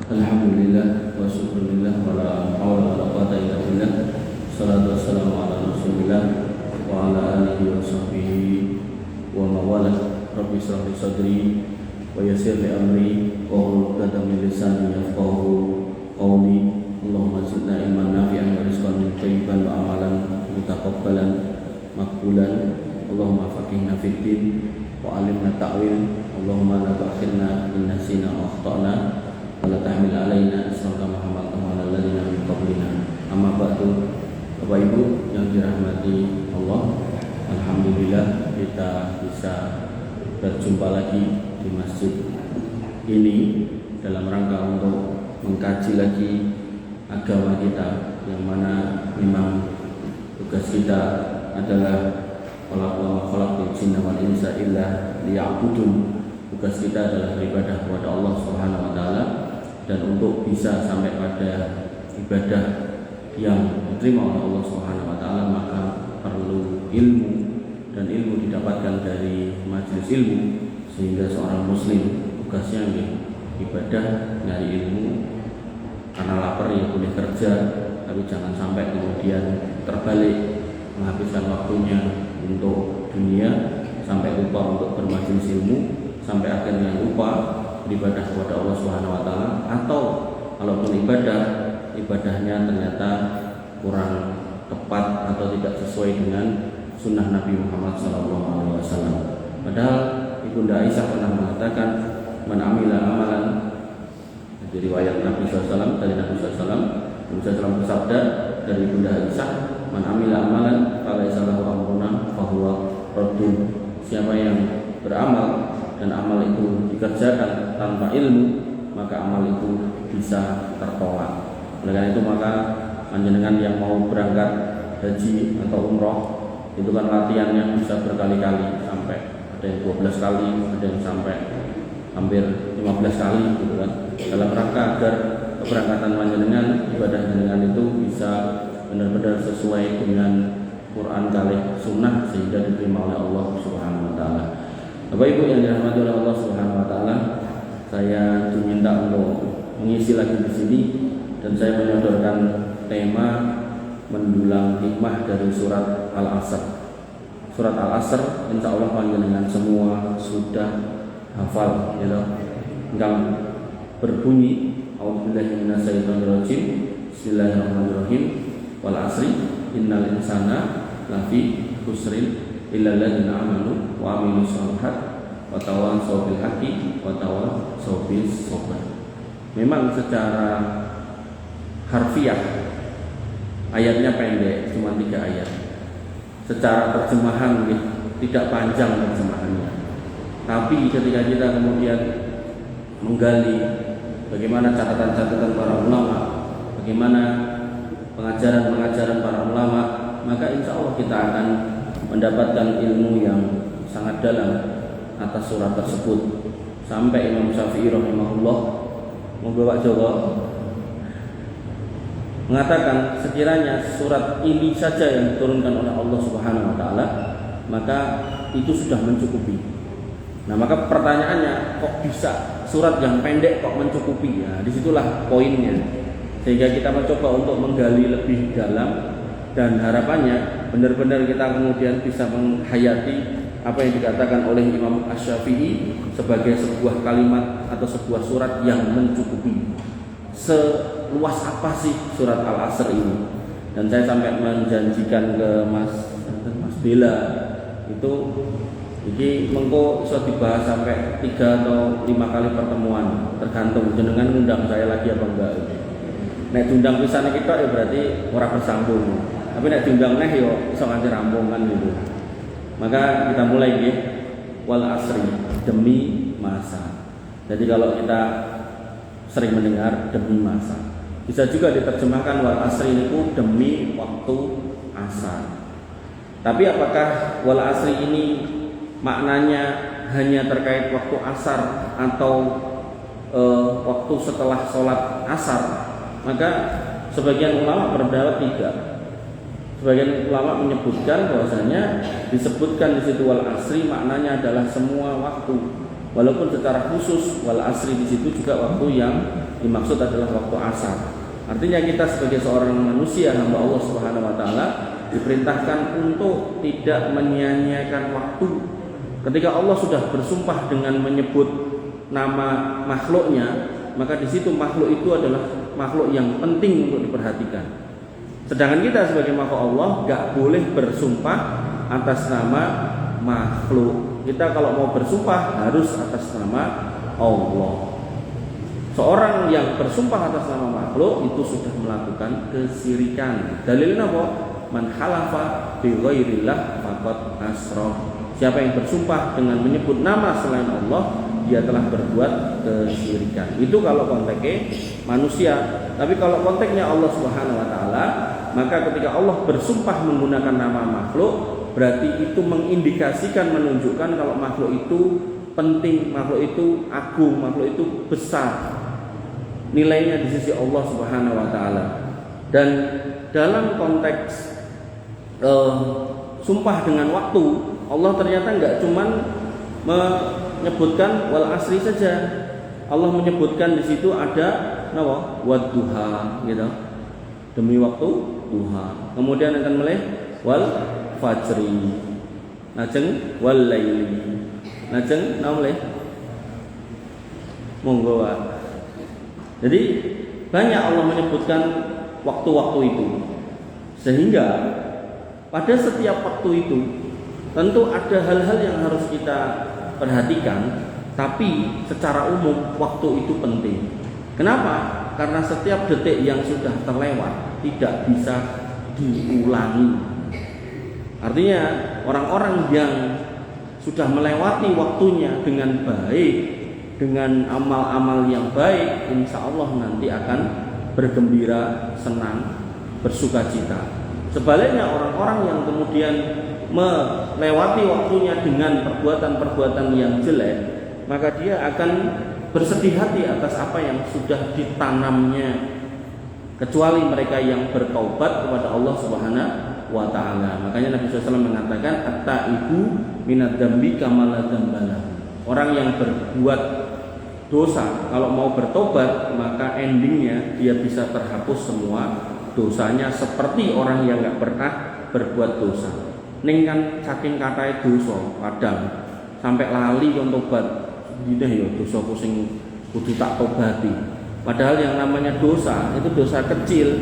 Alhamdulillah wa syukurillah wa la hawla wa la quwwata illa billah. Salatu wassalamu ala Rasulillah wa ala alihi wa sahbihi wa mawalah. Rabbi shrah li sadri wa yassir li amri wa hlul 'uqdatam min lisani yafqahu qawli. Allahumma zidna ilman nafi'an wa rizqan thayyiban wa amalan mutaqabbalan maqbulan. Allahumma faqihna fid din wa 'allimna ta'wil. Allahumma la tu'akhirna in nasina wa akhtana. Wala tahmil alaina isran kama hamaltahu 'alal ladzina min qablina. Amma ba'du. Bapak Ibu yang dirahmati Allah, alhamdulillah kita bisa berjumpa lagi di masjid ini dalam rangka untuk mengkaji lagi agama kita, yang mana memang tugas kita adalah khalaqul jinna wal insa illa liya'budun. Tugas kita adalah beribadah kepada Allah Subhanahu wa taala, dan untuk bisa sampai pada ibadah yang diterima oleh Allah Subhanahu wa taala maka perlu ilmu, dan ilmu didapatkan dari majelis ilmu, sehingga seorang muslim tugasnya ibadah, nyari ilmu. Karena lapar ya boleh kerja, tapi jangan sampai kemudian terbalik menghabiskan waktunya untuk dunia sampai lupa untuk bermajelis ilmu, sampai akhirnya lupa beribadah kepada Allah Subhanahu wa taala, atau kalaupun ibadahnya ternyata kurang tepat atau tidak sesuai dengan sunnah Nabi Muhammad SAW. Padahal Ibunda Aisyah pernah mengatakan, man amila amalan, dari riwayat Nabi SAW, dari Nabi SAW, Nabi SAW bersabda dari Ibunda Aisyah, man amila amalan falaisa lahu amruna fahuwa raddun. Siapa yang beramal dan amal itu dikerjakan tanpa ilmu, maka amal itu bisa tertolak. Oleh karena itu maka panjenengan yang mau berangkat haji atau umroh itu kan latihannya bisa berkali-kali, sampai ada yang 12 kali, ada yang sampai hampir 15 kali gitu kan, dalam rangka agar keberangkatan panjenengan, ibadah panjenengan itu bisa benar-benar sesuai dengan Quran kalih sunnah, sehingga diterima oleh Allah Subhanahu wa taala. Bapak Ibu yang dirahmati oleh Allah Subhanahu wa taala, saya diminta untuk mengisi lagi di sini, dan saya menyodorkan tema mendulang hikmah dari surat Al-Asr. Surat Al-Asr insya Allah panjenengan semua sudah hafal, ya. Engkau berbunyi a'udzubillahi minasyaitonirrajim, bismillahirrahmanirrahim, wal asri innal insana lafi khusrin illal ladzina amanu wa amilus shalihat wa tawassaw bil haqqi wa tawassaw bis sabr. Memang secara harfiah ayatnya pendek, cuma 3 ayat. Secara terjemahan tidak panjang terjemahannya. Tapi ketika kita kemudian menggali bagaimana catatan-catatan para ulama, bagaimana pengajaran-pengajaran para ulama, maka insya Allah kita akan mendapatkan ilmu yang sangat dalam atas surat tersebut. Sampai Imam Syafi'i rahimahullah, monggo Pak Joko, mengatakan sekiranya surat ini saja yang diturunkan oleh Allah Subhanahu wa taala, maka itu sudah mencukupi. Nah, maka pertanyaannya, kok bisa surat yang pendek kok mencukupi? Ya, disitulah poinnya. Sehingga kita mencoba untuk menggali lebih dalam, dan harapannya benar-benar kita kemudian bisa menghayati apa yang dikatakan oleh Imam Asy-Syafi'i sebagai sebuah kalimat atau sebuah surat yang mencukupi. Seluas apa sih surat Al-Asr ini? Dan saya sampai menjanjikan ke Mas Bella itu, jadi mengko bisa dibahas sampai 3 atau 5 kali pertemuan, tergantung jenengan ngundang saya lagi apa enggak. Nek diundang pisan kita ya berarti ora bersambung. Tapi nek diundang neh yo iso nganti rampung kan gitu. Maka kita mulai nggih, wal asri, demi masa. Jadi kalau kita sering mendengar demi masa, bisa juga diterjemahkan wal asri itu demi waktu asar. Tapi apakah wal asri ini maknanya hanya terkait waktu asar atau waktu setelah sholat asar? Maka sebagian ulama berpendapat tidak. Sebagian ulama menyebutkan bahwasanya disebutkan di situ wal asri maknanya adalah semua waktu, Walaupun secara khusus wal asri di situ juga waktu yang dimaksud adalah waktu asar. Artinya kita sebagai seorang manusia hamba Allah Subhanahu wa taala diperintahkan untuk tidak menyia-nyiakan waktu. Ketika Allah sudah bersumpah dengan menyebut nama makhluknya, maka di situ makhluk itu adalah makhluk yang penting untuk diperhatikan. Sedangkan kita sebagai makhluk Allah gak boleh bersumpah atas nama makhluk. Kita kalau mau bersumpah harus atas nama Allah. Seorang yang bersumpah atas nama makhluk itu sudah melakukan kesyirikan. Dalilnya apa? Man halafa bi ghairillah faqad asyraf. Siapa yang bersumpah dengan menyebut nama selain Allah, dia telah berbuat kesyirikan. Itu kalau konteksnya manusia. Tapi kalau konteksnya Allah Subhanahu wa taala, maka ketika Allah bersumpah menggunakan nama makhluk, berarti itu mengindikasikan, menunjukkan kalau makhluk itu penting, makhluk itu agung, makhluk itu besar nilainya di sisi Allah Subhanahu wa taala. Dan dalam konteks sumpah dengan waktu, Allah ternyata enggak cuman menyebutkan wal asri saja. Allah menyebutkan di situ ada nawa wadduha gitu. Demi waktu duha. Kemudian akan meleh wal fajri. Lajeng wal laili. Lajeng nawa meleh monggo. Jadi banyak Allah menyebutkan waktu-waktu itu. Sehingga pada setiap waktu itu tentu ada hal-hal yang harus kita perhatikan, tapi secara umum waktu itu penting. Kenapa? Karena setiap detik yang sudah terlewat tidak bisa diulangi. Artinya orang-orang yang sudah melewati waktunya dengan baik, dengan amal-amal yang baik, insya Allah nanti akan bergembira, senang, bersukacita. Sebaliknya orang-orang yang kemudian melewati waktunya dengan perbuatan-perbuatan yang jelek, maka dia akan bersedih hati atas apa yang sudah ditanamnya, kecuali mereka yang bertaubat kepada Allah Subhanahu wa taala. Makanya Nabi SAW mengatakan at-taibu minad dzambi kama la dzambala. Orang yang berbuat dosa kalau mau bertobat, maka endingnya dia bisa terhapus semua dosanya seperti orang yang enggak pernah berbuat dosa. Ning kan saking kathahé dosa kadang sampai lali kon tobat. Ini ya dosaku sing kudu tak tobati. Padahal yang namanya dosa itu dosa kecil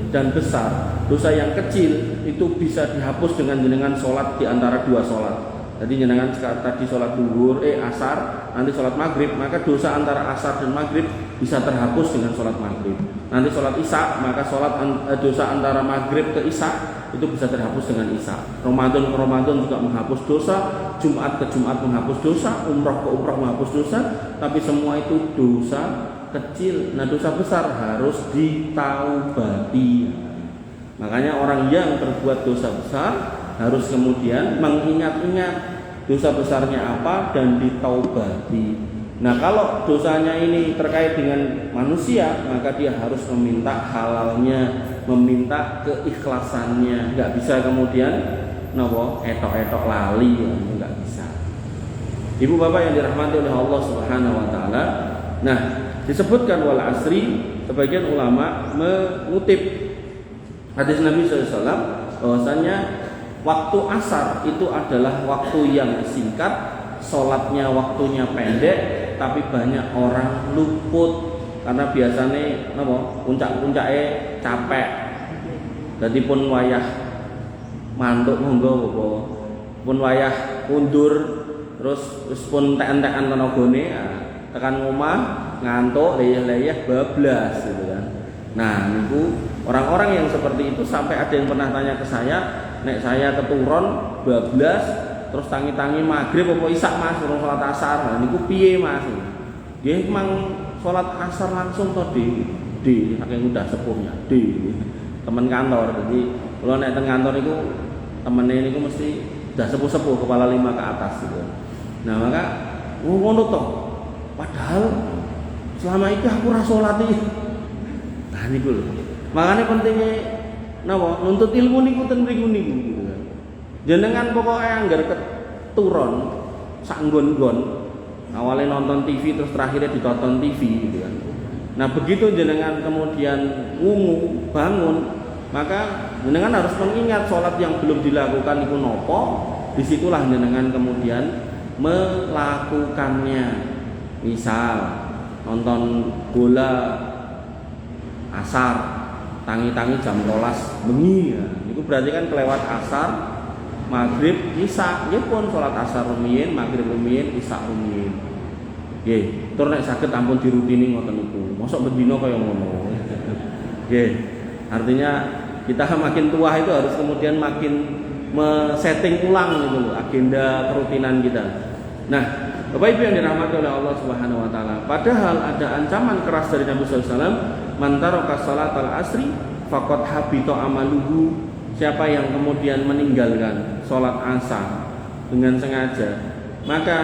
dan besar. Dosa yang kecil itu bisa dihapus dengan sholat di antara dua sholat. Jadi jenengan tadi sholat duhur, asar, nanti sholat maghrib, maka dosa antara asar dan maghrib bisa terhapus dengan sholat maghrib. Nanti sholat isya, maka dosa antara maghrib ke isya itu bisa terhapus dengan isya. Ramadan ke Ramadan juga menghapus dosa, Jumat ke Jumat menghapus dosa, umrah ke umrah menghapus dosa. Tapi semua itu dosa kecil. Nah dosa besar harus ditaubati. Makanya orang yang berbuat dosa besar harus kemudian mengingat-ingat dosa besarnya apa dan ditaubati. Nah kalau dosanya ini terkait dengan manusia, maka dia harus meminta halalnya, meminta keikhlasannya. Nggak bisa kemudian etok-etok lali, nggak bisa. Ibu bapak yang dirahmati oleh Allah Subhanahu wa taala. Nah, disebutkan wal asri, sebagian ulama mengutip hadis Nabi SAW bahwasanya waktu asar itu adalah waktu yang singkat, sholatnya waktunya pendek, tapi banyak orang luput karena biasanya puncak-puncaknya capek. Jadi pun wayah mantuk monggo pun wayah undur terus pun tek-tekan tenagane tekan omah ngantuk leyeh-leyeh bablas gitu kan. Nah, niku orang-orang yang seperti itu sampai ada yang pernah tanya ke saya, nek saya keturun bablas terus tangi-tangi maghrib apa isya Mas, urung salat asar. Nah niku piye Mas? Nggih emang salat asar langsung to di saking udah sepuhnya. Teman kantor. Jadi kalau nek teng kantor niku temene niku mesti udah sepuh-sepuh kepala 5 ke atas gitu. Nah, maka ngono to. Padahal selama itu aku ora salat iki. Nah niku lho. Makanya pentingnya nuntut ilmu niku ten mriku niku gitu kan. Jenengan pokoke anggar keturun sak nggon-nggon awalnya nonton TV terus terakhirnya ditonton TV gitu kan. Nah begitu jenengan kemudian wungu bangun, maka jenengan harus mengingat sholat yang belum dilakukan itu nopo. Disitulah jenengan kemudian melakukannya. Misal nonton bola asar, tangi-tangi jam 12 bengi ya. Itu berarti kan kelewat asar, maghrib, isya. Nggih pun sholat asar rumiyin, maghrib rumiyin, isya rumiyin. Nggih, tur nek saged ampun dirutini ngoten niku. Mosok bendina kaya ngono. Nggih. Artinya kita makin tua itu harus kemudian makin setting ulang gitu loh agenda kerutinan kita. Nah, Bapak Ibu yang dirahmati oleh Allah Subhanahu wa taala, padahal ada ancaman keras dari Nabi sallallahu alaihi wasallam, man taraka salatal asri faqad habita amaluhu. Siapa yang kemudian meninggalkan salat asar dengan sengaja, maka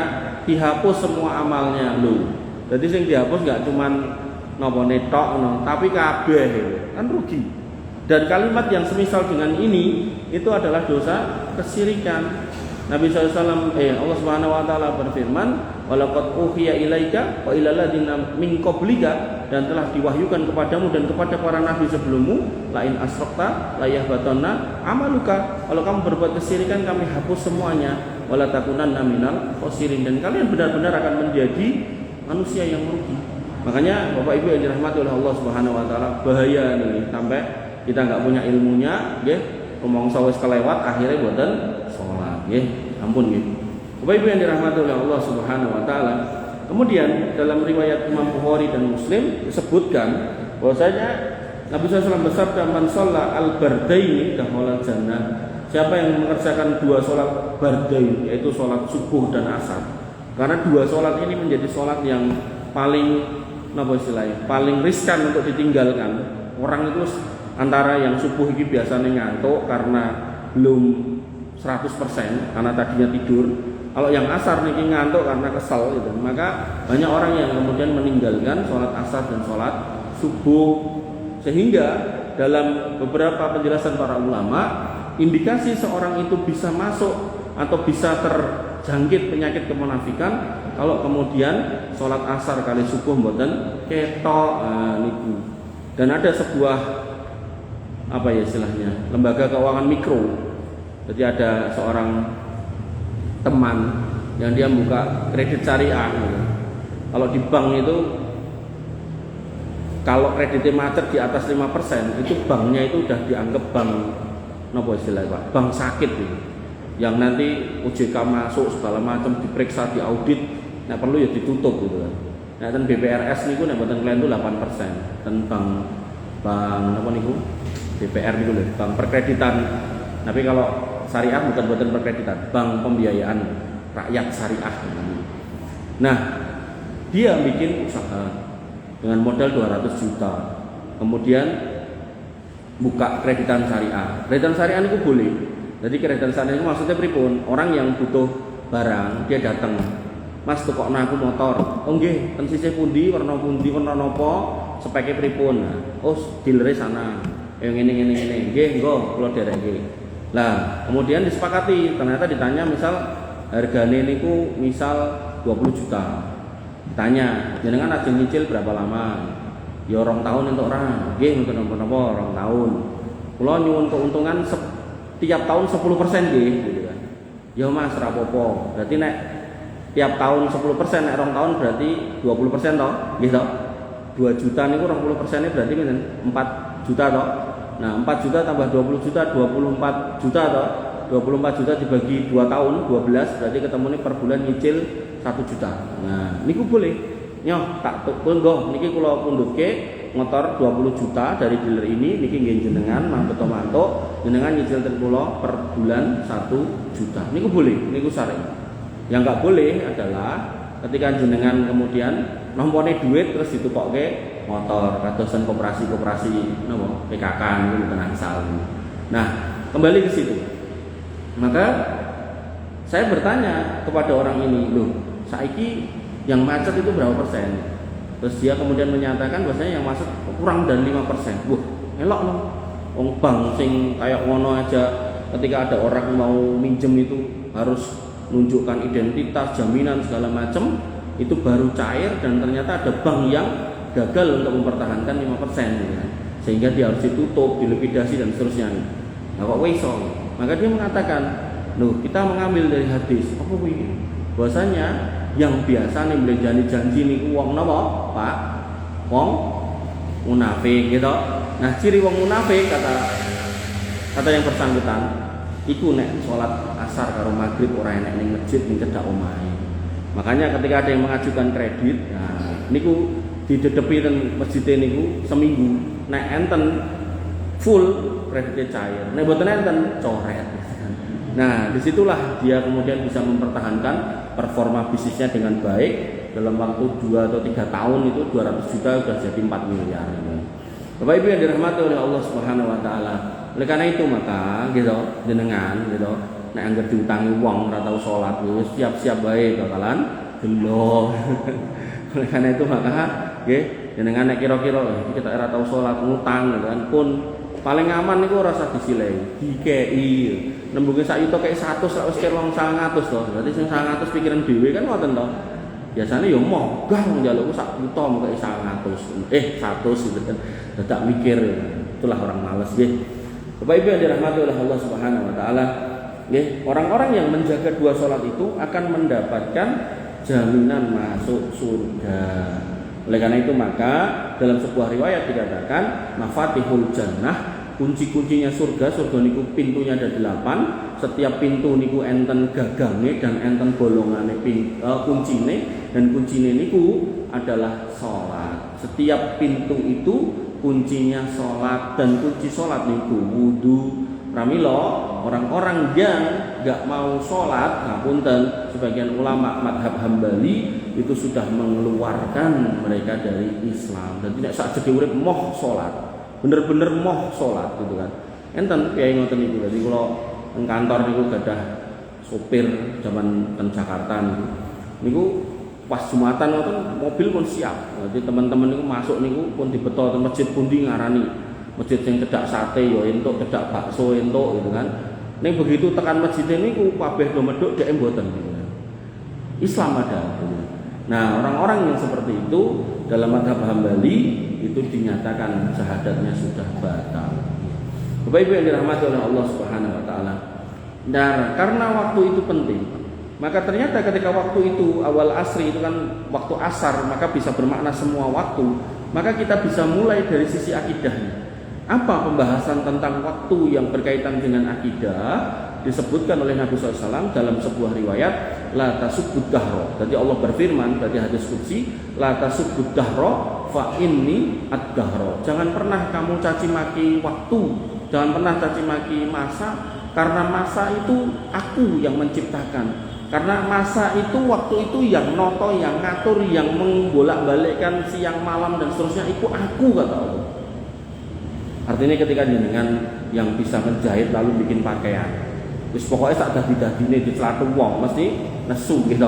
dihapus semua amalnya loh. Jadi sing dihapus enggak cuman napa netok no, tapi kabeh kan rugi. Dan kalimat yang semisal dengan ini itu adalah dosa kesyirikan. Nabi SAW, Allah Subhanahu Wa Taala berfirman, "Walaqad uhiya ilaika wa ilal ladzina min qablika," dan telah diwahyukan kepadamu dan kepada para nabi sebelummu, la in asrakta la yahbatanna amaluka. Kalau kamu berbuat kesyirikan, kami hapus semuanya. Wala takunanna minal khosirin, dan kalian benar-benar akan menjadi manusia yang merugi. Makanya Bapak Ibu yang dirahmati oleh Allah Subhanahu Wa Taala, bahaya nih sampai kita nggak punya ilmunya, nggih, rumangsa wis kelewat akhirnya boten salat, nggih. Ampun nggih. Bapak Ibu yang dirahmati oleh Allah Subhanahu wa taala. Kemudian dalam riwayat Imam Bukhari dan Muslim disebutkan bahwasanya Nabi SAW bersabda, "Man shalla al-bardaini dakhala jannah." Siapa yang mengerjakan dua salat bardain, yaitu salat subuh dan asar. Karena dua salat ini menjadi salat yang paling napa istilahnya? Paling riskan untuk ditinggalkan. Orang itu antara yang subuh ini biasanya ngantuk karena belum 100% karena tadinya tidur. Kalau yang asar nih ngantuk karena kesel gitu. Maka banyak orang yang kemudian meninggalkan sholat asar dan sholat subuh. Sehingga dalam beberapa penjelasan para ulama, indikasi seorang itu bisa masuk atau bisa terjangkit penyakit kemunafikan kalau kemudian sholat asar kali subuh mboten ketok niku. Dan ada sebuah apa ya istilahnya, lembaga keuangan mikro. Jadi ada seorang teman yang dia buka kredit syariah gitu. Kalau di bank itu kalau kreditnya macet di atas 5%, itu banknya itu udah dianggap bank napa istilahnya Pak, bank sakit gitu. Yang nanti OJK masuk segala macam diperiksa, diaudit, nah perlu ya ditutup gitu kan. Nah dan BPRS niku nek mboten kalian itu 8%. Dan bank apa niku? BPR niku lho, bank perkreditan. Tapi kalau syariah bukan perkreditan, bank pembiayaan rakyat syariah. Nah, dia bikin usaha dengan modal 200 juta. Kemudian buka kreditan syariah. Kreditan syariah itu boleh. Jadi kreditan syariah itu maksudnya pripun? Orang yang butuh barang, dia datang. Mas tukokno aku motor. Oh nggih, ten sisih pundi, warna napa, speke pripun. Oh, dealere sana. Yang ini. Nggih, engko kula dereke. Lah, kemudian disepakati, ternyata ditanya misal hargane niku misal 20 juta. Tanya, jenengan ajeng nyicil berapa lama? Ya 2 tahun entuk ora. Nggih, mboten napa 2 tahun. Kula nyuwun keuntungan tiap tahun 10% nggih, gitu kan. Ya Mas, ora apa-apa. Berarti nek tiap tahun 10%, nek 2 tahun berarti 20% toh? Nggih toh? 2 juta niku 20%-nya berarti pinten? 4 juta toh? Nah 4 juta tambah 20 juta 24 juta atau 24 juta dibagi 2 tahun 12 berarti ketemunya per bulan nyicil 1 juta. Nah niku boleh nyoh tak tunggu niki kula pundhutke motor 20 juta dari dealer ini niki nggih jenengan mantuk jenengan nyicil ten kula per bulan 1 juta. Niku boleh, niku syar'i. Yang enggak boleh adalah ketika jenengan kemudian nompone duit terus ditukokke motor kadosan koperasi napa PKK niku mboten angsal. Nah, kembali ke situ. Maka saya bertanya kepada orang ini, "Loh, saiki yang macet itu berapa persen?" Terus dia kemudian menyatakan bahwasanya yang macet kurang dari 5%. Wah, elok loh. Wong bank sing kayak ngono aja ketika ada orang mau minjem itu harus menunjukkan identitas, jaminan segala macam. itu baru cair dan ternyata ada bank yang gagal untuk mempertahankan 5% gitu kan. Sehingga dia harus ditutup, dilikuidasi dan seterusnya. Nah kok iso? Maka dia mengatakan, loh kita mengambil dari hadis apa kuwi? Bahwasanya yang biasa nih boleh janji niku wong napa? Pak? Wong munafik gitu. Nah, ciri wong munafik kata yang bersangkutan iku nek salat asar karo maghrib ora enek ning masjid ning cedhak omahe. Makanya ketika ada yang mengajukan kredit, nah niku didedepi ten masjid niku seminggu. Nek enten full kreditnya cair. Nek mboten enten coret. Nah, disitulah dia kemudian bisa mempertahankan performa bisnisnya dengan baik. Dalam waktu 2 atau 3 tahun itu 200 juta sudah jadi 4 miliar. Bapak Ibu yang dirahmati oleh Allah Subhanahu wa taala. Oleh karena itu maka gitu jenengan gitu nek anggar diutangi wong ora tau salat wis siap-siap bae bakalan gelo. Oleh karena itu maka nggih jenengan nek kira-kira kita ora tau salat ngutang gitu kan pun paling aman niku ora usah disilehi, dikei. Nembunge sak yuta kek 100 lak wis kira wong 900 to. Berarti sing 900 pikiran dhewe kan ngoten to. Biasanya ya mogah njalukku sak yuta mung kek 100 gitu kan. Dadak mikir itulah orang malas nggih. Bapak Ibu yang dirahmati oleh Allah Subhanahu wa taala, nggih, orang-orang yang menjaga 2 salat itu akan mendapatkan jaminan masuk surga. Oleh karena itu maka dalam sebuah riwayat dikatakan mafatihul jannah, kunci-kuncinya surga niku pintunya ada 8, setiap pintu niku enten gagange dan enten bolongane kuncine dan kuncine niku adalah salat. Setiap pintu itu kuncinya salat dan kunci salat niku wudu. Pramila orang-orang yang enggak mau salat, ngapunten, sebagian ulama madhab Hambali itu sudah mengeluarkan mereka dari Islam dan tidak sak jadi urip moh salat. Bener-bener moh salat gitu kan. Enten kiai ngoten niku. Dadi kula nang kantor niku gadah sopir zaman teng Jakarta niku pas Jumatan ngoten mobil pun siap. Jadi teman-teman niku masuk niku pun dibeto teng masjid pundi ngarani. Masjid sing cedak sate ya entuk, cedak bakso entuk gitu kan. Ning begitu tekan masjid niku kabeh do medhuk dhek mboten gitu kan. Islam ada. Nah, orang-orang yang seperti itu dalam mazhab Hambali itu dinyatakan syahadatnya sudah batal. Bapak Ibu yang dirahmati oleh Allah Subhanahu wa taala. Nah, karena waktu itu penting, maka ternyata ketika waktu itu awal asri itu kan waktu asar, maka bisa bermakna semua waktu. Maka kita bisa mulai dari sisi akidahnya. Apa pembahasan tentang waktu yang berkaitan dengan akidah disebutkan oleh Nabi SAW dalam sebuah riwayat la tasubbud dahra. Jadi Allah berfirman dari hadis qudsi la tasubbud dahra fa inni ad-dahra. Jangan pernah kamu caci maki waktu, jangan pernah caci maki masa, karena masa itu aku yang menciptakan. Karena masa itu waktu itu yang noto, yang ngatur, yang membolak-balikkan siang malam dan seterusnya itu aku, kata Allah. Artinya ketika jenengan yang bisa menjahit lalu bikin pakaian, wis pokoknya sak dadi-dadine dicelatu wong mesti nesu gitu.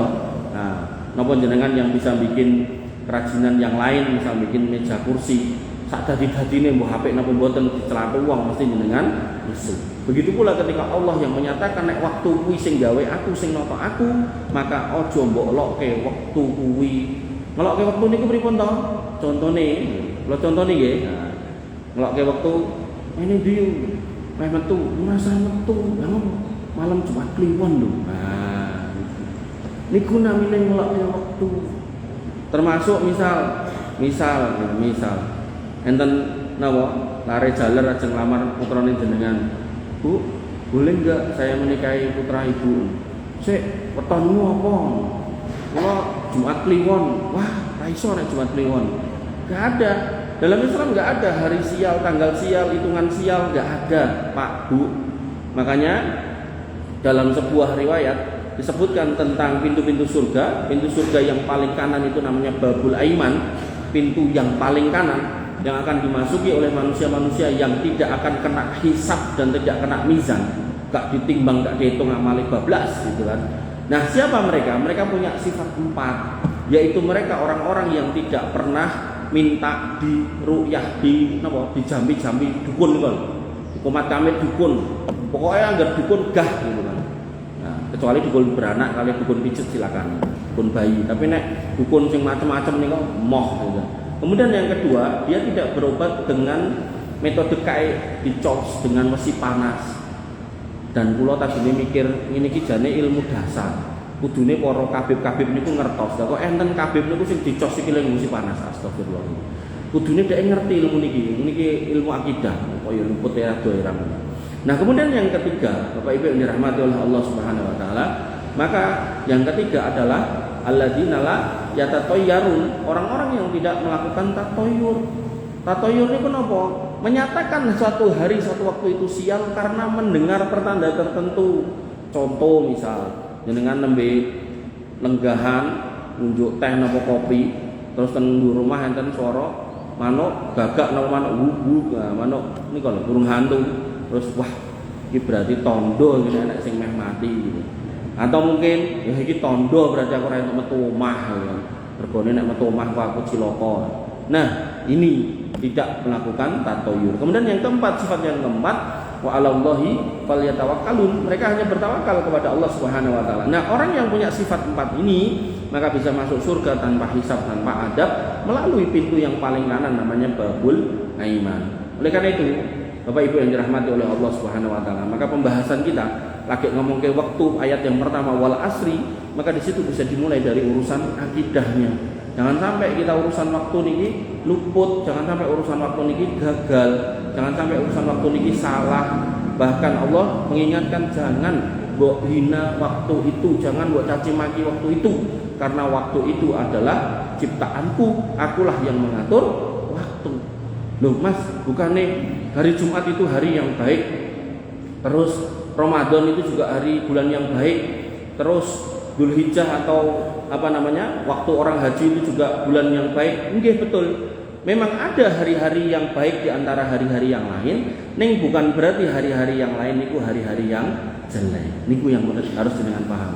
Nah, napa jenengan yang bisa bikin kerajinan yang lain, misal bikin meja kursi, sak dadi-dadine mbok apik napa mboten dicelatu wong mesti jenengan nesu. Begitu pula ketika Allah yang menyatakan nek waktu kuwi sing gawe aku, sing nata aku, maka aja mbok lokke waktu kuwi. Ngelokke waktu niku pripun to? Contone, kula contone nggih. Nah, ngelokke waktu ini dia metu merasa metu malam Jumat Kliwon lho. Nah, niku namine ngelokke waktu. Termasuk misal enten napa lare jaler ajeng lamar putrane jenengan. Bu, boleh enggak saya menikahi putra ibu? Sik, wetonmu apa? Kula Jumat Kliwon. Wah, ra iso nek Jumat Kliwon. Enggak ada. Dalam Islam enggak ada hari sial, tanggal sial, hitungan sial, enggak ada, Pak, Bu. Makanya dalam sebuah riwayat disebutkan tentang pintu-pintu surga. Pintu surga yang paling kanan itu namanya Babul Aiman, pintu yang paling kanan yang akan dimasuki oleh manusia-manusia yang tidak akan kena hisab dan tidak kena mizan, gak ditimbang, gak dihitung amali bablas gitu kan. Nah, siapa mereka? Mereka punya sifat 4, yaitu mereka orang-orang yang tidak pernah minta di ru'yah, di jambi-jambi dukun kan. Komat kamit dukun. Pokoknya anggar dukun gah gitu kan. Nah, kecuali dukun beranak, kali dukun pijet silakan. dukun bayi. Tapi nek dukun sing macam-macam niku moh gitu. Kemudian yang kedua, dia tidak berobat dengan metode kae dicos dengan besi panas. Dan kula tadine mikir ngene iki jane ilmu dasar. Kudune para kabib-kabib niku ngertos. Lah kok enten kabib niku sing dicos iki lho besi panas. Astagfirullah. Kudune dhek ngerti ilmu niki ilmu akidah. Kaya luput ya doiram. Nah, kemudian yang ketiga, Bapak Ibu yang dirahmati oleh Allah Subhanahu wa taala, maka yang ketiga adalah alladzina la yatatayyarun, orang-orang yang tidak melakukan tatoyur. Tatoyur niku napa? Menyatakan suatu hari suatu waktu itu sial karena mendengar pertanda tertentu. Contoh misal, jenengan nembe lenggahan nunjuk teh napa kopi, terus teng rumah enten swara manuk gagak napa manuk wuk-wuk. Nah, manuk niku lho burung hantu. Terus wah, ini berarti tondo iki nek sing meh mati gitu. Atau mungkin ya iki tondo berarti aku ora entuk metu omah ya. Regane nek metu omah aku cilaka. Nah, ini tidak melakukan tatoyur. Kemudian yang keempat, sifat yang keempat, wa 'alallahi falyatawakkalun. Mereka hanya bertawakal kepada Allah Subhanahu wa taala. Nah, orang yang punya sifat empat ini maka bisa masuk surga tanpa hisab, tanpa adab melalui pintu yang paling kanan namanya babul aiman. Oleh karena itu, Bapak Ibu yang dirahmati oleh Allah Subhanahu wa taala, maka pembahasan kita lagi ngomong ke waktu ayat yang pertama wal asri, maka di situ bisa dimulai dari urusan akidahnya. Jangan sampai kita urusan waktu niki luput, jangan sampai urusan waktu niki gagal, jangan sampai urusan waktu niki salah. Bahkan Allah mengingatkan jangan mbok hina waktu itu, jangan mbok caci maki waktu itu, karena waktu itu adalah ciptaanku, akulah yang mengatur waktu. Loh mas, bukannya hari Jumat itu hari yang baik, terus Ramadan itu juga hari bulan yang baik, terus Dzulhijjah atau waktu orang haji itu juga bulan yang baik. Nggih betul. Memang ada hari-hari yang baik di antara hari-hari yang lain, ning bukan berarti hari-hari yang lain niku hari-hari yang jelek. Niku yang harus jenengan paham.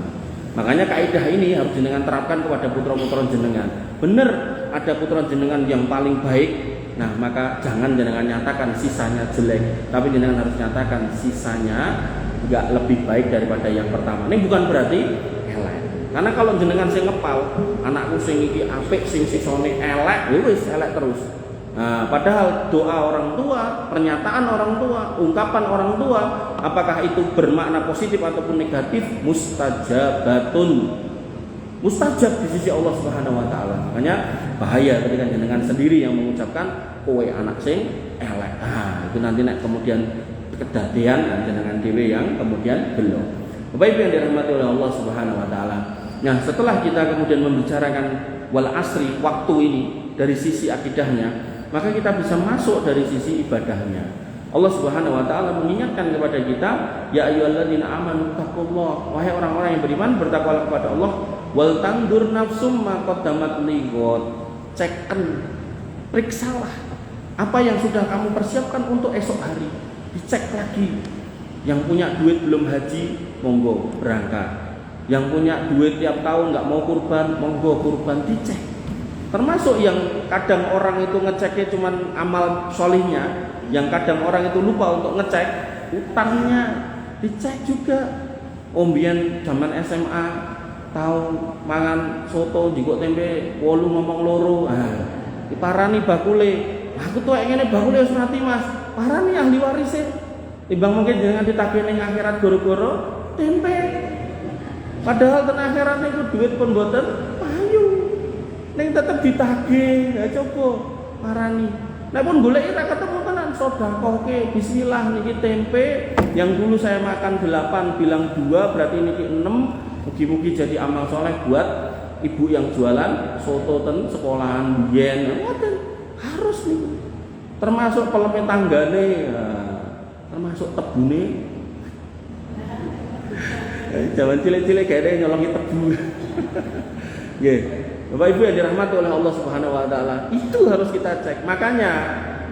Makanya kaidah ini harus jenengan terapkan kepada putra-putra jenengan. Bener ada putra jenengan yang paling baik. Nah, maka jangan jenengan nyatakan sisanya jelek, tapi jenengan harus nyatakan sisanya enggak lebih baik daripada yang pertama. Ini bukan berarti elek. Karena kalau jenengan sing ngepal, anakku sing iki apik, sing sisone elek, ya wis elek terus. Nah, padahal doa orang tua, pernyataan orang tua, ungkapan orang tua, apakah itu bermakna positif ataupun negatif, mustajabatun. Mustajab di sisi Allah Subhanahu wa taala. Makanya bahaya ketika jenengan sendiri yang mengucapkan kowe anak sing elek. Ah, itu nanti nek kemudian kedadean jenengan dhewe yang kemudian belum. Bapak Ibu yang dirahmati oleh Allah Subhanahu wa taala. Nah, setelah kita kemudian membicarakan wal asri, waktu ini dari sisi akidahnya, maka kita bisa masuk dari sisi ibadahnya. Allah Subhanahu wa taala mengingatkan kepada kita, ya ayyuhalladzina amanu taqullah, wahai orang-orang yang beriman bertakwalah kepada Allah, wal tandur nafsum ma qaddamat lighad. Cekkan, periksalah apa yang sudah kamu persiapkan untuk esok hari. Dicek lagi. Yang punya duit belum haji, monggo berangkat. Yang punya duit tiap tahun nggak mau kurban, monggo kurban, dicek. Termasuk yang kadang orang itu ngeceknya cuma amal solihnya, yang kadang orang itu lupa untuk ngecek utangnya, dicek juga. Ombian zaman SMA tahu mangan soto jiko tempe 8 ngomong loro, diparani bakule. Aku tuh ngene bakule wis mati mas, parani ahli warisnya. Timbang mungkin jangan ditagih ning akhirat goro-goro tempe. Padahal ten akhirat niku duit pun mboten payu. Ning tetep ditagih. Ya coba parani. Nek pun goleki ra ketemu tenan sedekahke. Bismillah niki tempe yang dulu saya makan 8 bilang 2 berarti niki 6. Mugi-mugi jadi amal soleh buat ibu yang jualan soto ten sekolahan biyen. Ngoten harus niku. Termasuk peleme tanggane. Termasuk tebune. Zaman cilik-cilik kayaknya nyolongi tebu. Nggih. Bapak Ibu yang dirahmati oleh Allah Subhanahu wa taala, itu harus kita cek. Makanya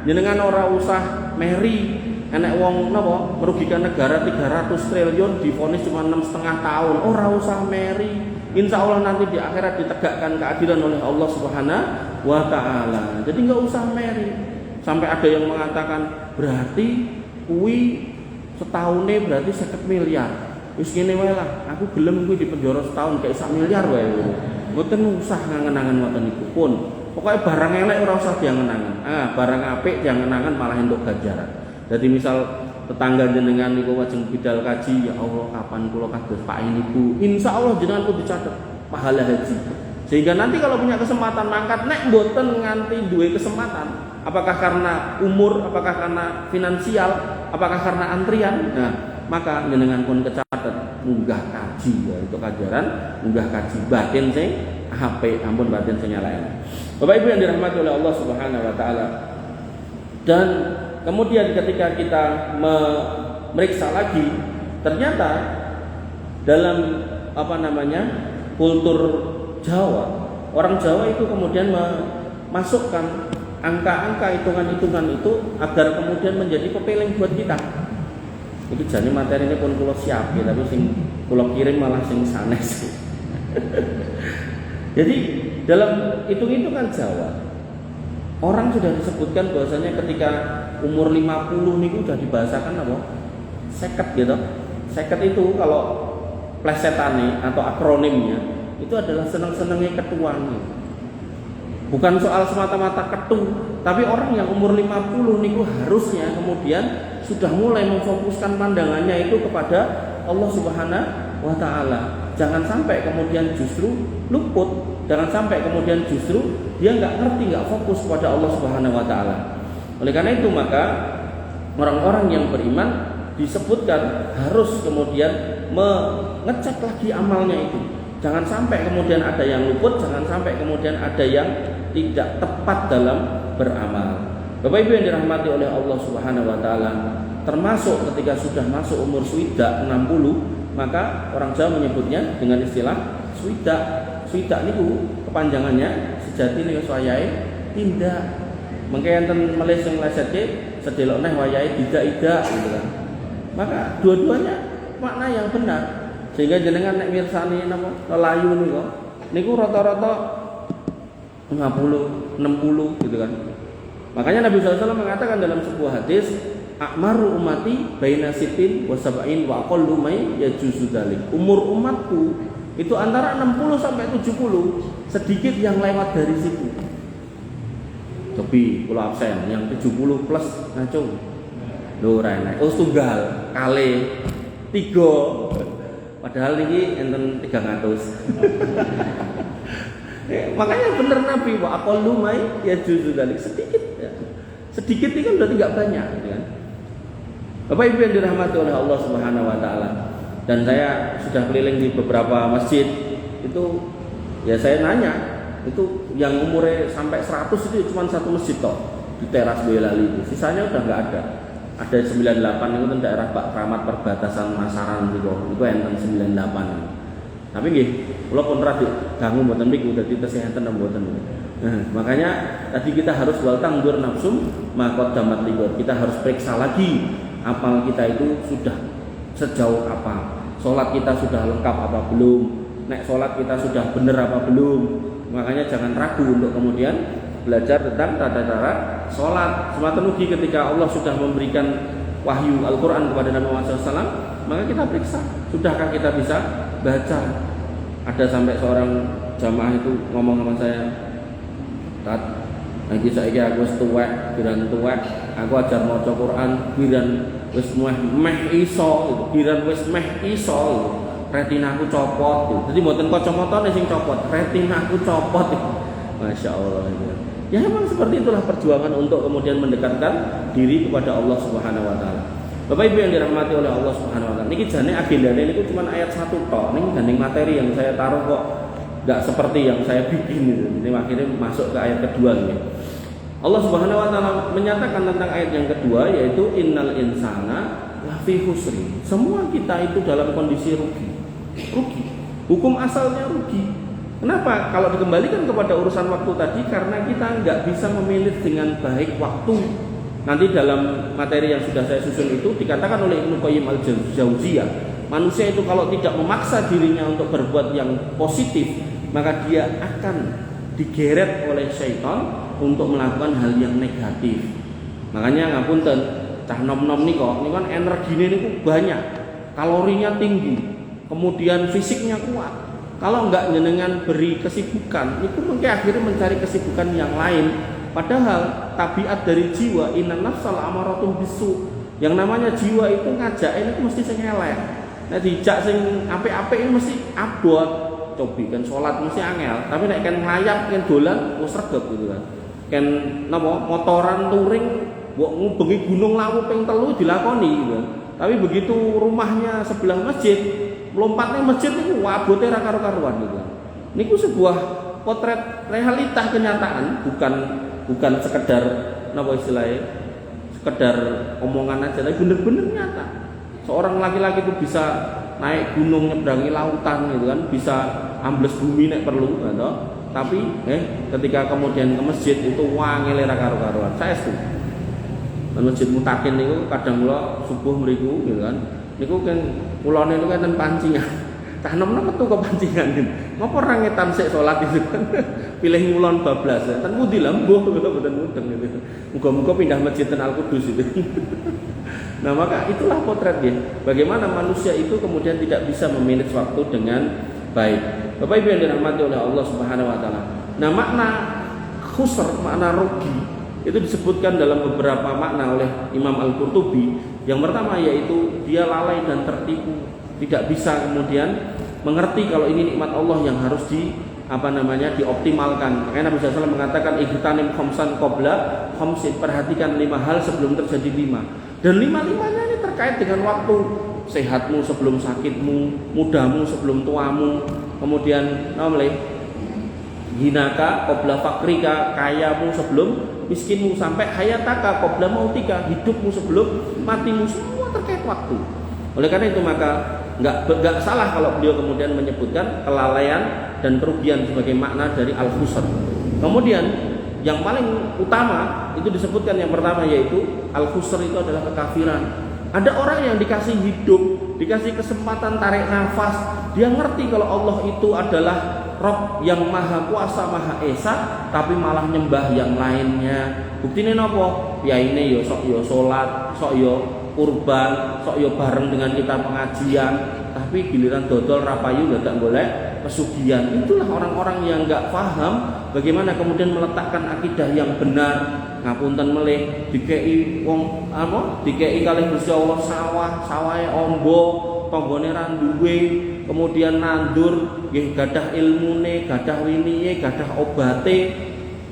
jenengan ora usah meri enek wong napa merugikan negara 300 triliun divonis cuma 6,5 tahun. Ora usah meri. Insya Allah nanti di akhirat ditegakkan keadilan oleh Allah Subhanahu wa taala. Jadi enggak usah meri. Sampai ada yang mengatakan berarti kuwi setahunnya berarti 50 miliar. Wis ngene wae lah, aku gelem kuwi di penjara setahun kayak 1 miliar wae. mboten usah ngangen-angen ngoten niku pun. Pokoknya barang elek ora usah diangen-angen. Barang apik diangen-angen malah entuk ganjaran. Jadi misal tetangga jenengan niku lajeng bidal kaji, ya Allah kapan kula kados Pak niku. Insyaallah jenengan kudu dicatet pahala haji. Sehingga nanti kalau punya kesempatan mangkat nek mboten nganti duwe kesempatan, apakah karena umur, apakah karena finansial, apakah karena antrian, nah maka jenengan pun kecatet munggah kaji ya, itu kajaran munggah kaji batin sing HP ampun batin sing nyalaen. Bapak Ibu yang dirahmati oleh Allah Subhanahu wa taala. Dan kemudian ketika kita memeriksa lagi, ternyata dalam kultur Jawa, orang Jawa itu kemudian memasukkan angka-angka hitungan-hitungan itu agar kemudian menjadi pepeling buat kita. Iki jane materi ini pun kula siap ya, tapi sing kula kirim malah sing sanes. Jadi dalam hitung-hitungan Jawa, orang sudah disebutkan bahwasanya ketika umur 50 niku sudah dibahasakan apa? 50 gitu. 50 itu kalau plesetane atau akronimnya itu adalah seneng-senengnya ketuaan. Bukan soal semata-mata ketu, tapi orang yang umur 50 niku harusnya kemudian sudah mulai memfokuskan pandangannya itu kepada Allah Subhanahu wa taala. Jangan sampai kemudian justru luput, jangan sampai kemudian justru dia nggak ngerti, nggak fokus kepada Allah Subhanahu wa taala. Oleh karena itu maka orang-orang yang beriman disebutkan harus kemudian mengecek lagi amalnya itu. Jangan sampai kemudian ada yang luput, jangan sampai kemudian ada yang tidak tepat dalam beramal. Bapak Ibu yang dirahmati oleh Allah Subhanahu wa taala, termasuk ketika sudah masuk umur swidak 60, maka orang Jawa menyebutnya dengan istilah swidak. Swidak niku kepanjangannya sejati niku wayahe tindak. Mengke enten melih sing nglesetke sedelok neh wayahe tidak gitu kan. Maka dua-duanya makna yang benar. Sehingga jenengan nek mirsani napa lelayu niku rata-rata 50, 60 gitu kan. Makanya Nabi SAW mengatakan dalam sebuah hadis, akmaru ummati baina sitin wa sab'in wa aqallu may yajuzu dzalik. Umur umatku itu antara 60 sampai 70, sedikit yang lewat dari situ. Tapi kula absen yang 70 plus ngacung. Lho ora enak. Oh tunggal, kali 3. Padahal ini enten 300. Makanya benar Nabi wa aqallu may yajuzu dzalik, sedikit ya. Sedikit ini kan berarti enggak banyak gitu kan. Bapak Ibu yang dirahmati oleh Allah Subhanahu wa taala. Dan saya sudah keliling di beberapa masjid. Itu ya saya nanya, itu yang umurnya sampai 100 itu cuma satu masjid toh di teras Boyolali itu. Sisanya udah enggak ada. Ada 98 itu kan daerah Pak Kramat perbatasan Masaran gitu. Itu enten 98. Tapi nggih, kula pun ra diganggu mboten niku dadi tesih enten mboten. Makanya tadi kita harus wal tangdur nafsum maqad damat ligor. Kita harus periksa lagi amal kita itu sudah sejauh apa. Salat kita sudah lengkap apa belum? Nek salat kita sudah benar apa belum? Makanya jangan ragu untuk kemudian belajar tentang tata cara salat. Semata ugi ketika Allah sudah memberikan wahyu Al-Qur'an kepada Nabi Muhammad SAW, maka kita periksa, sudahkah kita bisa baca. Ada sampai seorang jamaah itu ngomong sama saya, "Tat, lagi saiki aku wis tuwek, biran tuwek, aku ajar maca Quran, biran wis meh iso, biran wis meh iso, retinaku copot." Jadi mboten kacamatane sing copot, retinaku copot. Masya Allah. Ya memang seperti itulah perjuangan untuk kemudian mendekatkan diri kepada Allah Subhanahu wa taala. Bapak Ibu yang dirahmati oleh Allah Subhanahu wa taala. Niki jane agendane niku cuma ayat 1 tok. Ning gandeng materi yang saya taruh kok enggak seperti yang saya bikin itu. Ini akhirnya masuk ke ayat kedua ini. Allah Subhanahu wa taala menyatakan tentang ayat yang kedua yaitu innal insana lafi khusri. Semua kita itu dalam kondisi rugi. Rugi. Hukum asalnya rugi. Kenapa? Kalau dikembalikan kepada urusan waktu tadi, karena kita nggak bisa memilih dengan baik waktu. Nanti dalam materi yang sudah saya susun itu dikatakan oleh Ibnu Qayyim al-Jauziyah, manusia itu kalau tidak memaksa dirinya untuk berbuat yang positif, maka dia akan digeret oleh syaitan untuk melakukan hal yang negatif. Makanya ngapunten, cah nom-nom nih kok, ini kan energinya ini banyak, kalorinya tinggi, kemudian fisiknya kuat. Kalau enggak jenengan beri kesibukan, itu mungkin akhirnya mencari kesibukan yang lain. Padahal tabiat dari jiwa inna nafsal amaratun bisu. Yang namanya jiwa itu ngajakin itu mesti sing elek. Nek dijak sing apik-apik itu mesti abot. Cobi kan salat mesti angel, tapi nek kan nglayap kan dolan wis regep gitu kan. Kan napa motoran touring mbok ngubengi Gunung Lawu ping 3 dilakoni gitu kan. Tapi begitu rumahnya sebelah masjid, lompatnya masjid niku abote ra karo-karuan gitu kan. Niku sebuah potret realitas kenyataan, bukan sekedar napa istilahnya, sekedar omongan aja, tapi bener-bener nyata. Seorang laki-laki itu bisa naik gunung nyeberangi lautan gitu kan, bisa ambles bumi nek perlu gitu. Tapi ketika kemudian ke masjid itu wangele ra karo-karuan. Saya setuju. Masjid Mutakin niku kadang kula subuh mriku gitu kan. Niku kan kulone niku enten pancingan. Cah nom-nom metu ke pancingan. Ngopo ora ngetan sik salat itu kan. Pilih ngulon bablas. Ten pundi lha mbuh mboten mudeng gitu. Muga-muga pindah masjid ten Al-Qudus itu. Nah, maka itulah potretnya. Bagaimana manusia itu kemudian tidak bisa memanage waktu dengan baik. Bapak Ibu yang dirahmati oleh Allah Subhanahu wa taala. Nah, makna khusr, makna rugi itu disebutkan dalam beberapa makna oleh Imam Al-Qurtubi. Yang pertama yaitu dia lalai dan tertipu, tidak bisa kemudian mengerti kalau ini nikmat Allah yang harus dioptimalkan. Makanya Nabi SAW mengatakan ihtanim khamsan qabla khamsin, perhatikan 5 hal sebelum terjadi 5. Dan 5-5-nya ini terkait dengan waktu. Sehatmu sebelum sakitmu, mudamu sebelum tuamu, kemudian hinaka qabla fakrika, kayamu sebelum miskinmu, sampai hayataka qabla mautika, hidupmu sebelum matimu, semua terkait waktu. Oleh karena itu maka enggak salah kalau beliau kemudian menyebutkan kelalaian dan kerugian sebagai makna dari al-khusr. Kemudian yang paling utama itu disebutkan yang pertama yaitu al-khusr itu adalah kekafiran. Ada orang yang dikasih hidup, dikasih kesempatan tarik nafas, dia ngerti kalau Allah itu adalah Rob yang maha kuasa, maha esa, tapi malah nyembah yang lainnya. Buktinya nopo? Ya ini yo sok yo sholat, sok yo kurban, sok yo bareng dengan kita pengajian, tapi giliran dodol rapayu gak golek pesugihan. Itulah orang-orang yang gak paham bagaimana kemudian meletakkan akidah yang benar. Ngapunten melih dikei wong dikei kalih Gusti Allah sawahe ombo, tanggane ra duwe, kemudian nandur nggih gadah ilmune, gadah winiye, gadah obate,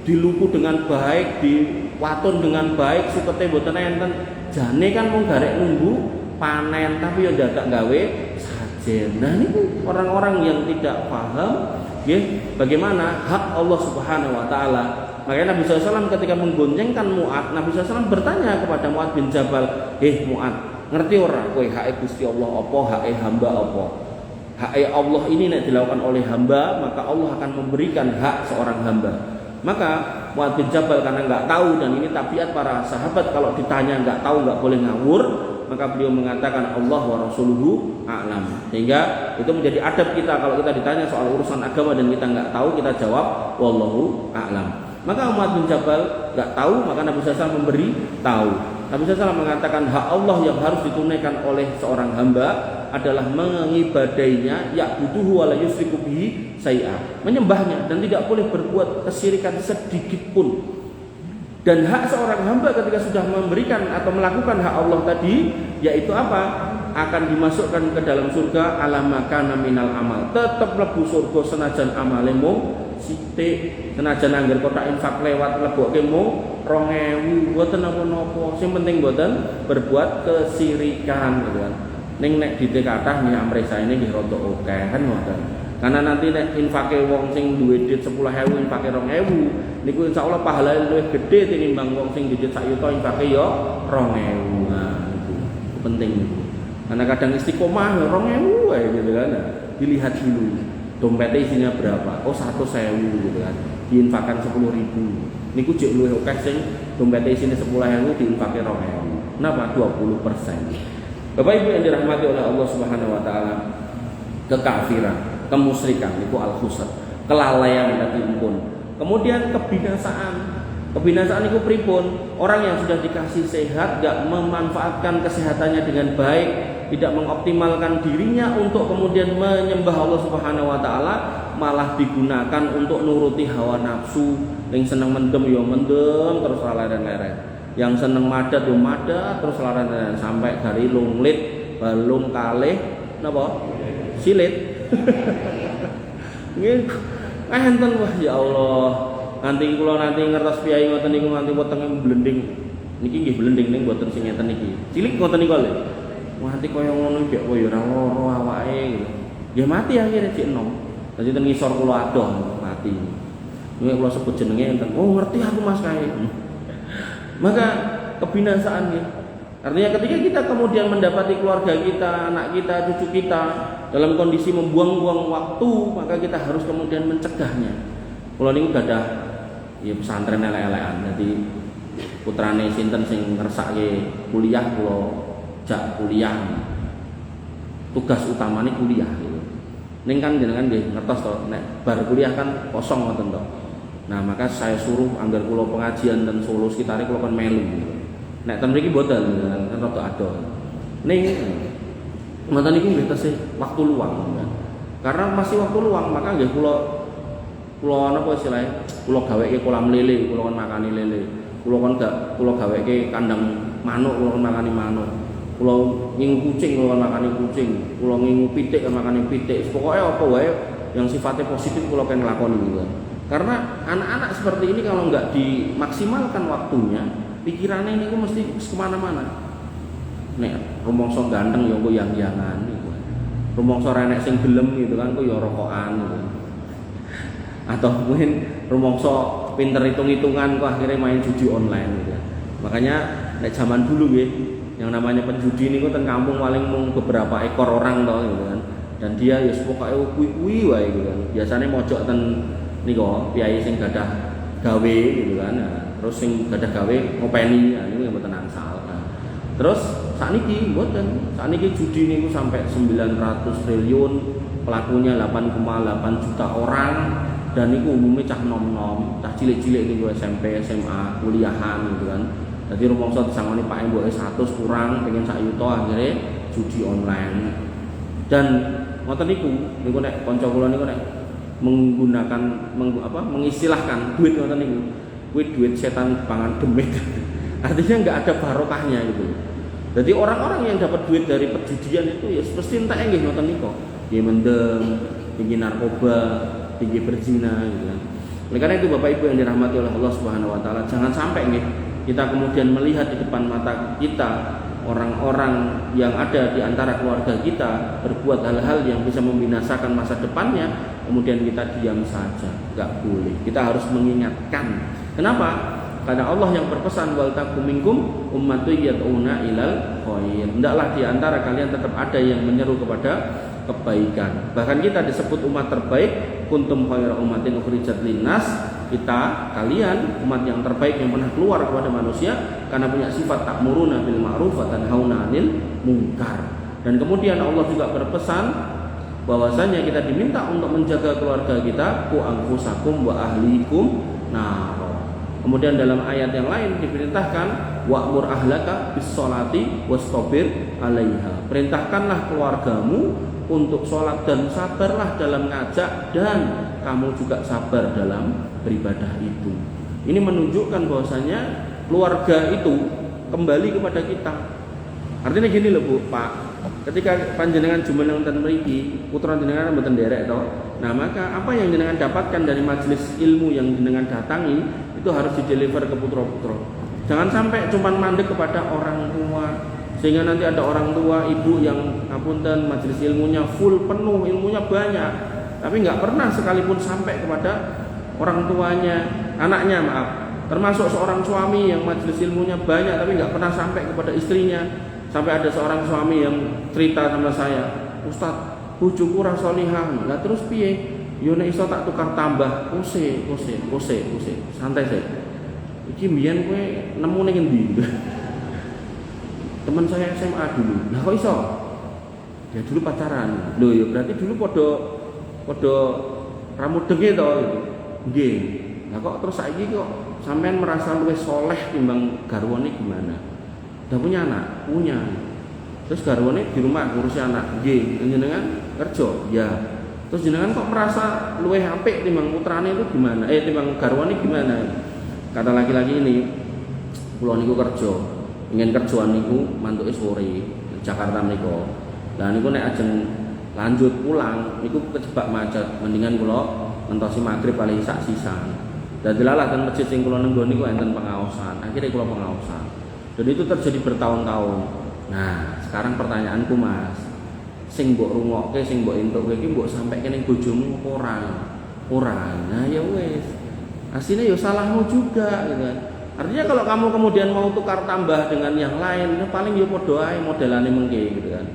diluku dengan baik, diwatun dengan baik, sukete mboten enten. Jane kan mung garek nunggu panen tapi ya dadak gawe sajen. Nah niku orang-orang yang tidak paham nggih bagaimana hak Allah Subhanahu wa taala. Makanya Nabi SAW ketika menggoncengkan Mu'ad, Nabi SAW bertanya kepada Mu'ad bin Jabal, Mu'ad, ngerti ora kowe hak Gusti Allah apa, hak hamba apa? Hak Allah ini nek dilakukan oleh hamba, maka Allah akan memberikan hak seorang hamba. Maka Mu'ad bin Jabal karena enggak tahu, dan ini tabiat para sahabat kalau ditanya enggak tahu enggak boleh ngawur, maka beliau mengatakan Allah wa rasuluhu a'lam. Sehingga itu menjadi adab kita kalau kita ditanya soal urusan agama dan kita enggak tahu, kita jawab wallahu a'lam. Maka Mu'ad bin Jabal enggak tahu, maka Nabi SAW memberi tahu. Nabi SAW mengatakan hak Allah yang harus ditunaikan oleh seorang hamba adalah mengibadainya, ya'buduhu wa la yusyriku bihi syai'a, menyembahnya dan tidak boleh berbuat kesyirikan sedikit pun. Dan hak seorang hamba ketika sudah memberikan atau melakukan hak Allah tadi, yaitu apa? Akan dimasukkan ke dalam surga ala makana minal amal. Tetap mlebu surga senajan amale mung sithik, senajan angger kotak infak lewat lebokke mung 2000, mboten napa-napa. Sing penting mboten berbuat kesirikan gitu kan. Ning nek dite kathah nih amresa ini nggih rada akeh kan ngoten. Karena nanti nek infake wong sing duwe duit 10.000 infake 2.000 niku insyaallah pahalane luwih gedhe tinimbang wong sing duwe 1 juta infake ya 2.000. Nah, itu penting niku. Karena kadang istiqomah 2.000 wae gitu kan. Dilihat dulu dompetnya isinya berapa. Oh 100.000 gitu kan. Diinfakkan 10.000. Niku jek luwih akeh sing dompetnya isinya 10.000 diinfake 2.000. Napa 20%. Bapak Ibu yang dirahmati oleh Allah Subhanahu wa taala, kekafiran, kemusyrikan itu al-khusr, kelalaian tadi pun. Kemudian kebinasaan. Kebinasaan itu pripun? Orang yang sudah dikasih sehat gak memanfaatkan kesehatannya dengan baik, tidak mengoptimalkan dirinya untuk kemudian menyembah Allah Subhanahu wa taala, malah digunakan untuk nuruti hawa nafsu. Yang seneng mendem yo mendem terus leren-leren. Yang seneng madat yo madat terus leren-leren sampai dari lunglit balung kalih napa? Silit. Nggih. Enten wah ya Allah. Nanti kula nanti ngertos piyai ngoten niku nganti wetenge blending. Niki nggih blending ning mboten sing ngeten niki. Cilik ngoten niku lho. Nganti kaya ngono mbek koyo ora loro awake gitu. Ya mati akhirnya cek enom. Dadi ten ngisor kula adoh mati. Nek kula sebut jenenge enten. Oh ngerti aku Mas kae. Maka kebinasaan ya. Artinya ketika kita kemudian mendapati keluarga kita, anak kita, cucu kita dalam kondisi membuang-buang waktu, maka kita harus kemudian mencegahnya. Kula niku gadah ya pesantren elek-elekan. Jadi putrane sinten sing ngersake kuliah kula jak kuliah. Tugas utamane kuliah gitu. Ning kan jenengan nggih ngertos to nek bar kuliah kan kosong ngoten to. Nah, maka saya suruh anggar kula pengajian dan Solo sekitare kula kan melu gitu. Nek ten mriki mboten kan rada adoh. Ning ngoten niku nggih tesih waktu luang kan. Karena masih waktu luang maka nggih kula napa istilahnya kula gaweke kolam lele, kula kan makani lele. Kula gaweke kandang manuk, kula kan makani manuk. Kula ngingu kucing, kula kan makani kucing. Kula ngingu pitik, kan makani pitik. Pokoke apa wae yang sifatnya positif kula kan nglakoni gitu. Karena anak-anak seperti ini kalau nggak dimaksimalkan waktunya, pikirannya ini mesti kemana-mana. Nek rumangsa ganteng ya engko yang-yangan gitu. Rumangsa renek sing gelem gitu kan kok ya rokokan gitu. Atau mungkin rumangsa pinter hitung-hitungan kok akhirnya main judi online gitu. Makanya nek zaman dulu nggih yang namanya penjudi niku ten kampung paling mung beberapa ekor orang toh gitu kan. Dan dia ya pokoke kuwi-kuwi wae gitu kan. Biasane mojok ten niku piyai sing gadah gawe gitu kan. Nah, terus sing gadah gawe ngopeni nah niku mboten angsal. Nah, terus sakniki mboten. Sakniki judi niku sampai 900 triliun, pelakunya 8,8 juta orang. Dan niku umumnya cah nom-nom, cah cilik-cilik niku SMP, SMA, kuliahan gitu kan. Jadi rumangsa disangoni Pak mboke 100 kurang pengen sak yuta akhirnya judi online. Dan ngoten niku nek kanca kula niku nek menggunakan mengistilahkan duit ngoten niku. Kuwi duit setan pangan demit. Artinya enggak ada barokahnya gitu. Jadi orang-orang yang dapat duit dari perjudian itu ya mesti entek nggih ngoten niku. Nggih mendem, tinggi narkoba, tinggi berzina gitu kan. Oleh karena itu Bapak Ibu yang dirahmati oleh Allah Subhanahu wa taala, jangan sampai nih kita kemudian melihat di depan mata kita orang-orang yang ada di antara keluarga kita berbuat hal-hal yang bisa membinasakan masa depannya, kemudian kita diam saja. Enggak boleh. Kita harus mengingatkan. Kenapa? Karena Allah yang berpesan wal takum minkum ummatun yad'una ilal khair. Hendaklah di antara kalian tetap ada yang menyeru kepada kebaikan. Bahkan kita disebut umat terbaik, kuntum khairu ummatin ukhrijat linnas. Kita, kalian umat yang terbaik yang pernah keluar kepada manusia karena punya sifat ta'muruna bil ma'ruf wa tanhauna 'anil munkar. Dan kemudian Allah juga berpesan bahwasanya kita diminta untuk menjaga keluarga kita, ku anfusakum wa ahlikum nar. Kemudian dalam ayat yang lain diperintahkan wa'mur ahlaka bis sholati wastabir 'alaiha. Perintahkanlah keluargamu untuk sholat dan sabarlah dalam ngajak dan kamu juga sabar dalam beribadah itu. Ini menunjukkan bahwasanya keluarga itu kembali kepada kita. Artinya gini loh Bu, Pak. Ketika panjenengan jumeneng ten mriki, putra jenengan mboten nderek to. Nah, maka apa yang jenengan dapatkan dari majelis ilmu yang jenengan datangi itu harus dideliver ke putra-putra. Jangan sampai cuma mandek kepada orang tua. Sehingga nanti ada orang tua, ibu yang ngapunten majelis ilmunya full penuh, ilmunya banyak, tapi nggak pernah sekalipun sampai kepada orang tuanya, anaknya maaf. Termasuk seorang suami yang majelis ilmunya banyak, tapi nggak pernah sampai kepada istrinya. Sampai ada seorang suami yang cerita sama saya, Ustaz, bojoku ra salihah. Lah terus piye? Yo nek iso tak tukar tambah, kose. Santai sih. Iki mbiyen kowe nemu ning endi? Teman saya SMA dulu. Nah kok iso? Ya dulu pacaran. Loh ya berarti dulu podo ramudenge to gitu. Nggih. Nah kok terus saiki kok sampean merasa luwih soleh timbang garwane gimana? Udah punya anak? Punya. Terus garwane di rumah ngurusi anak. Nggih, jenengan kerja? Ya. Terus jenengan kok merasa luwih apik timbang putrane itu gimana? Timbang garwane gimana? Kata laki-laki ini, kula niku kerja. Ingin kerjaan niku mantuke sore Jakarta niku. Lah niku nek ajeng lanjut pulang niku kejebak macet. Mendingan kula ngentosi magrib paling sak sisan. Dadi lalah ten masjid sing kula nenggon niku enten pengaosan. Akhirnya kula pengaosan. Dan itu terjadi bertahun-tahun. Nah, sekarang pertanyaanku Mas, sing mbok rungokke, sing mbok entukke iki mbok sampaikan ning bojomu apa ora? Ora. Nah, ya wis. Aslinya ya salahmu juga gitu kan. Artinya kalau kamu kemudian mau tukar tambah dengan yang lain, ya paling ya padha ae modelane mengke gitu kan.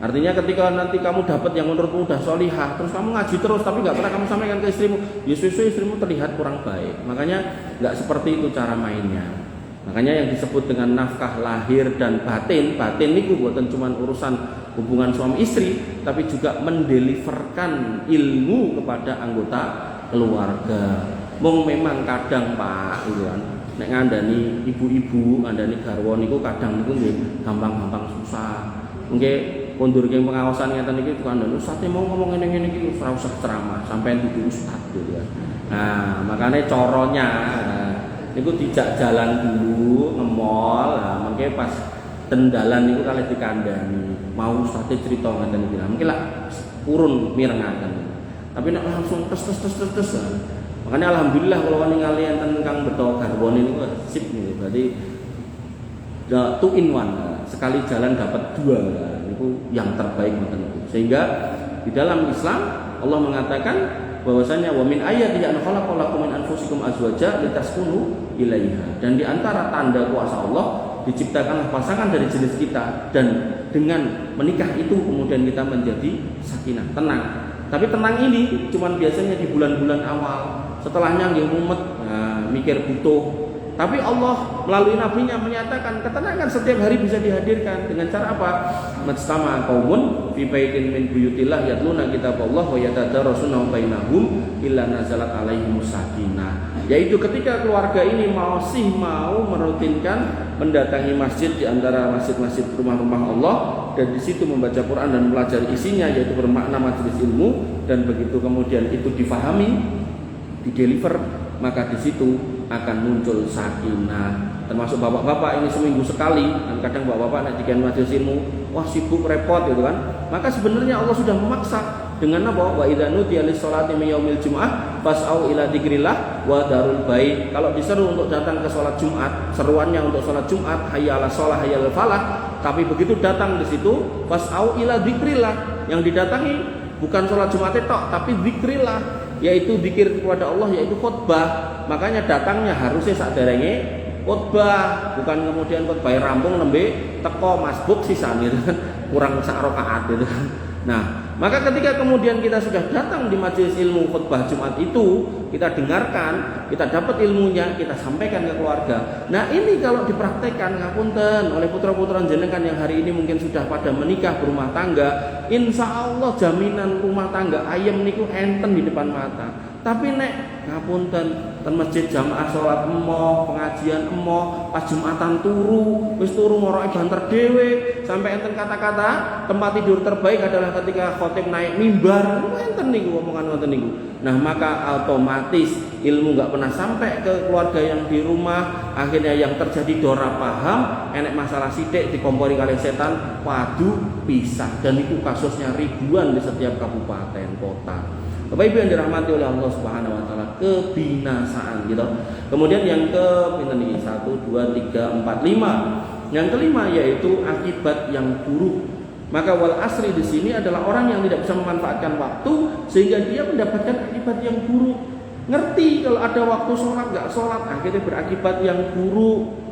Artinya ketika nanti kamu dapat yang menurutmu udah solihah, terus kamu ngaji terus tapi nggak pernah kamu sampaikan ke istrimu, ya sesuai istrimu terlihat kurang baik. Makanya nggak seperti itu cara mainnya. Makanya yang disebut dengan nafkah lahir dan batin niku bukan cuma urusan hubungan suami istri, tapi juga mendeliverkan ilmu kepada anggota keluarga. Mung memang kadang Pak, gitu kan. Nek ngandani ibu-ibu, ngandani garwa niku kadang niku nggih gampang-gampang susah. Nggih kondur ke pengawasan ngeten iki kandhane ustaz mau ngomong ngene-ngene iki ora usah ceramah, sampean dudu ustaz gitu kan. Nah, makanya coronya niku dijak jalan dulu nge-mall, nah mengke pas tendalan niku kalih dikandani. Mau ustaz cerita ngeten iki. Mungkin lah purun mirengaken. Tapi nek langsung tes. Makanya alhamdulillah kalau ningali enten Kang Beto Garwone niku sip niku. Berarti two in one. Sekali jalan dapat dua. Niku yang terbaik ngoten niku. Sehingga di dalam Islam Allah mengatakan bahwasanya wa min ayati an khalaqalakum min anfusikum azwaja litaskunu ilaiha. Dan di antara tanda kuasa Allah diciptakanlah pasangan dari jenis kita dan dengan menikah itu kemudian kita menjadi sakinah, tenang. Tapi tenang ini cuman biasanya di bulan-bulan awal. Setelahnya nggih mumet, mikir butuh. Tapi Allah melalui nabinya menyatakan ketenangan setiap hari bisa dihadirkan dengan cara apa? Majtama qaumun fi baitin min buyutillah yatluna kitaballah wa yatadarasuna bainahum illa nazalat alaihimus sakinah. Yaitu ketika keluarga ini masih mau merutinkan mendatangi masjid di antara masjid-masjid rumah-rumah Allah dan di situ membaca Quran dan mempelajari isinya, yaitu bermakna majelis ilmu, dan begitu kemudian itu difahami, dideliver, maka di situ akan muncul sakinah. Termasuk bapak-bapak ini seminggu sekali, dan kadang bapak-bapak nak dikian majelis ilmu, wah sibuk repot gitu kan. Maka sebenarnya Allah sudah memaksa dengan apa? Wa idza nudiya lis-sholati min yaumil jumu'ah fas'au ila dzikrillah wa darul bait. Kalau diseru untuk datang ke sholat Jumat, seruannya untuk sholat Jumat, hayya 'alas shalah, hayya 'alal falah. Tapi begitu datang di situ, fas'au ila dzikrillah, yang didatangi bukan sholat Jumat tok, tapi dzikrillah, yaitu zikir kepada Allah, yaitu khutbah. Makanya datangnya harusnya saderenge khutbah, bukan kemudian khutbah rampung nembe teko masbuk sisane kurang sak rakaat gitu kan. Nah, maka ketika kemudian kita sudah datang di majelis ilmu khutbah Jumat itu, kita dengarkan, kita dapat ilmunya, kita sampaikan ke keluarga. Nah, ini kalau dipraktekkan ngapunten oleh putra-putra jenengan yang hari ini mungkin sudah pada menikah berumah tangga, insya Allah jaminan rumah tangga ayem niku enten di depan mata. Tapi nek ngapunten ten masjid jamaah salat emoh, pengajian emoh, pas Jumatan turu, wis turu ngoroke banter dhewe, sampai enten kata-kata tempat tidur terbaik adalah ketika khotib naik mimbar. Enten niku omongan ngoten niku. Nah, maka otomatis ilmu enggak pernah sampai ke keluarga yang di rumah, akhirnya yang terjadi dora paham, enek masalah sithik dikompori kali setan, waduh pisah, dan itu kasusnya ribuan di setiap kabupaten kota. Bapak Ibu yang dirahmati oleh Allah Subhanahu wa taala, kebinasaan gitu. Kemudian yang ke pinten iki 1 2 3 4 5. Yang kelima yaitu akibat yang buruk. Maka wal asri di sini adalah orang yang tidak bisa memanfaatkan waktu sehingga dia mendapatkan akibat yang buruk. Ngerti kalau ada waktu sholat enggak sholat, akhirnya berakibat yang buruk.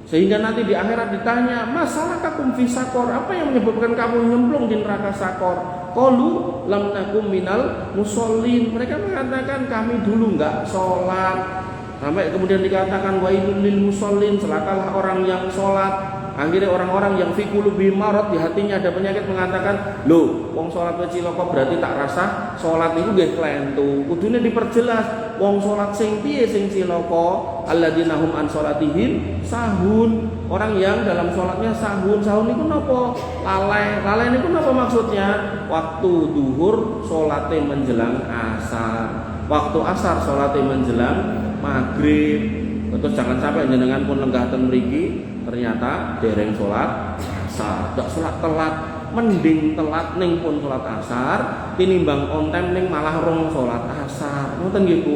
Sehingga nanti di akhirat ditanya, masalah kakum fi sakor, apa yang menyebabkan kamu nyemplung di neraka sakor? Qalu lam nakum minal musallin. Mereka mengatakan kami dulu enggak sholat. Sampai kemudian dikatakan wailul lil musallin, celakalah orang yang sholat. Akhirnya orang-orang yang fi qulubihim marad, di hatinya ada penyakit, mengatakan, "Lho, wong salat cilaka berarti tak rasa salat niku nggih klentu." Kudune diperjelas, wong salat sing piye sing cilaka? Alladzina hum an salatihim sahun. Orang yang dalam salatnya sahun. Sahun niku napa? Lalai. Lalai niku napa maksudnya? Waktu duhur salate menjelang asar. Waktu asar salate menjelang maghrib. Terus jangan sampai jenengan pun lenggah ten mriki ternyata dereng salat asar, dak salat telat, mending telat ning pun salat asar tinimbang on time ning malah rong salat asar. Ngoten nggih Bu.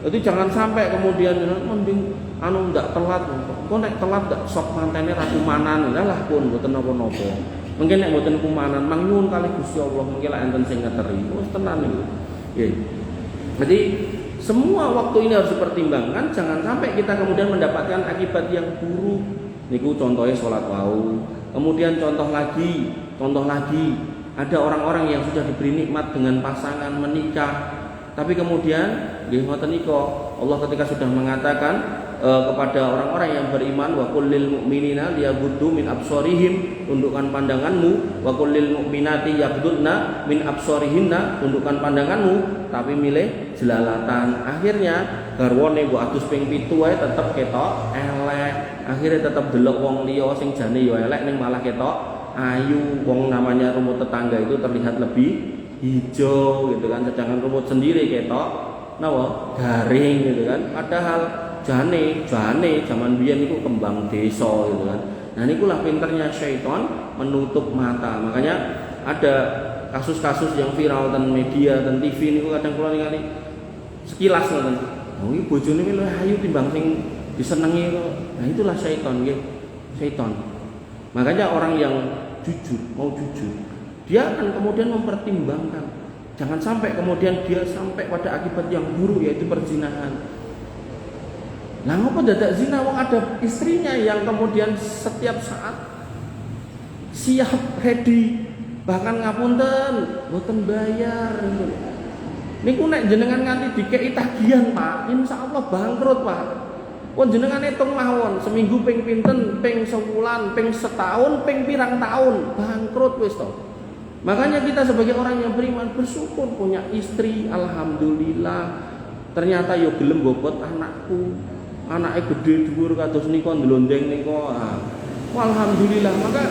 Jadi jangan sampai kemudian mending ndak telat. Kok nek telat dak sok mantene ra kumanan, lah pun mboten napa-napa. Mungkin nek mboten kumanan mang nyuwun kalih Gusti Allah mungkin lak enten sing ngeteri. Wis tenan niku. Nggih. Jadi semua waktu ini harus dipertimbangkan, jangan sampai kita kemudian mendapatkan akibat yang buruk. Niku contohnya sholat wau. Kemudian contoh lagi, ada orang-orang yang sudah diberi nikmat dengan pasangan menikah, tapi kemudian nggih ngoten nika, Allah ketika sudah mengatakan kepada orang-orang yang beriman, wa qul lil mu'minina liyaguddu min absarihim, tundukkan pandanganmu, wa qul lil mu'minati yaghuddna min absarihinna, tundukkan pandanganmu, tapi milih jelalatan. Akhirnya garwane mbok adus ping 7 ae tetep ketok elek. Akhirnya tetep delok wong liya sing jane ya elek ning malah ketok ayu. Wong namanya rumput tetangga itu terlihat lebih hijau gitu kan, sedangkan rumput sendiri ketok napa garing gitu kan. Padahal jane zaman biyen niku kembang desa gitu kan. Nah nikulah pinternya syaitan menutup mata. Makanya ada kasus-kasus yang viral dan media dan TV niku kadang kula ningali sekilas ngoten. Oh iki bojone luwih ayu timbang sing disenengi kok. Nah itulah syaitan nggih. Syaitan. Makanya orang yang mau jujur, dia akan kemudian mempertimbangkan. Jangan sampai kemudian dia sampai pada akibat yang buruk, yaitu perzinahan. Lah ngopo dadak zina wong ada istrinya yang kemudian setiap saat siap ready, bahkan ngapunten mboten bayar. Niku nek jenengan nganti dikeki tagihan, Pak, insyaallah bangkrut, Pak. Wong jenengan hitung mawon, seminggu ping pinten, ping sebulan, ping setahun, ping pirang tahun, bangkrut wis to. Makanya kita sebagai orang yang beriman bersyukur punya istri, alhamdulillah. Ternyata yo gelem bobot anakku. Anaknya gede dhuwur kados nika ndlondeng nika. Alhamdulillah. Maka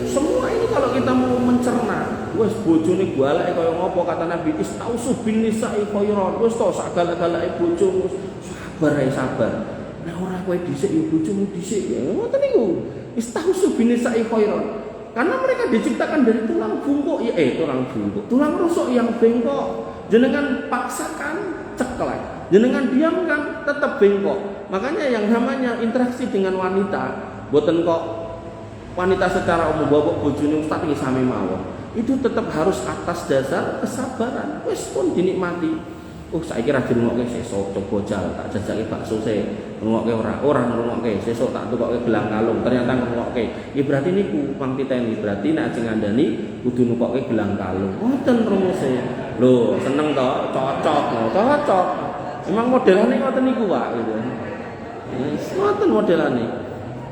semua ini kalau kita mau mencerna, wis bojone galake kaya ngopo kata Nabi, istausu bin nisa'i khairan. Wis to sak galak-galake bojo, sabar ae sabar. Nek ora kowe dhisik yo bojomu dhisik. Ngoten niku. Istausu bin nisa'i khairan. Karena mereka diciptakan dari tulang bungkuk, tulang rusuk yang bengkok. Jenengan paksakan ceklek, jenengan diamkan tetap bengkok. Makanya yang namanya interaksi dengan wanita, boten kok wanita secara umum bawa bojone ustaz iki sami mawon. Itu tetap harus atas dasar kesabaran. Wis pun dinikmati. Saiki ra dirungokke sesuk coba jal tak jajake bakso se. Ngrungokke ora ngrungokke. Sesuk tak tukokke gelang kalung, ternyata ngrungokke. Ya berarti niku pang titeni, berarti nek sing ngandani kudu nukokke gelang kalung. Ngoten rumuse. Lho, seneng to, cocok. Emang modelane ngoten niku, Pak, gitu. Ngoten modelane.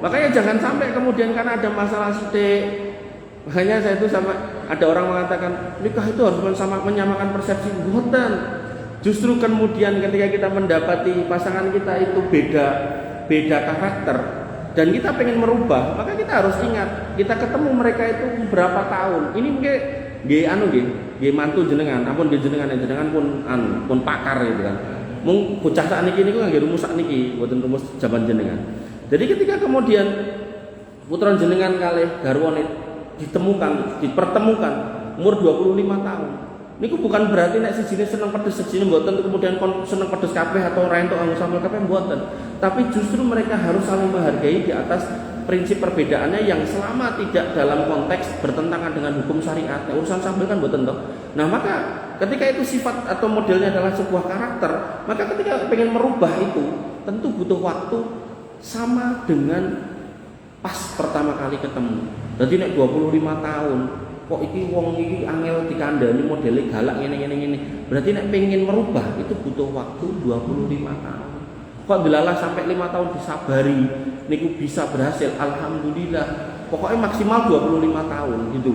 Makanya jangan sampai kemudian karena ada masalah sithik. Makanya saya itu sama ada orang mengatakan nikah itu harus menyamakan persepsi. Mboten. Justru kemudian ketika kita mendapati pasangan kita itu beda karakter dan kita pengen merubah, maka kita harus ingat kita ketemu mereka itu berapa tahun. Ini mungkin nggih mantu jenengan, ampun jenengan pun pakar gitu kan. Mung bocah sakniki niku nggih rumus sakniki, mboten rumus jaman jenengan. Jadi ketika kemudian putra jenengan kalih garwane dipertemukan umur 25 tahun. Niku bukan berarti nek sijine seneng pedes sijine mboten kemudian seneng pedes kabeh atau ora entuk anggo sambel kabeh mboten. Tapi justru mereka harus saling menghargai di atas prinsip perbedaannya yang selama tidak dalam konteks bertentangan dengan hukum syariat. Nah, urusan sambel kan mboten toh. Nah, maka ketika itu sifat atau modelnya adalah sebuah karakter, maka ketika pengen merubah itu tentu butuh waktu sama dengan pas pertama kali ketemu. Jadi nek 25 tahun kok iki wong iki angel dikandani modele galak ngene. Berarti nek pengen merubah itu butuh waktu 25 tahun. Kok dilalah sampai 5 tahun disabari niku bisa berhasil, alhamdulillah. Kok pokoknya maksimal 25 tahun gitu.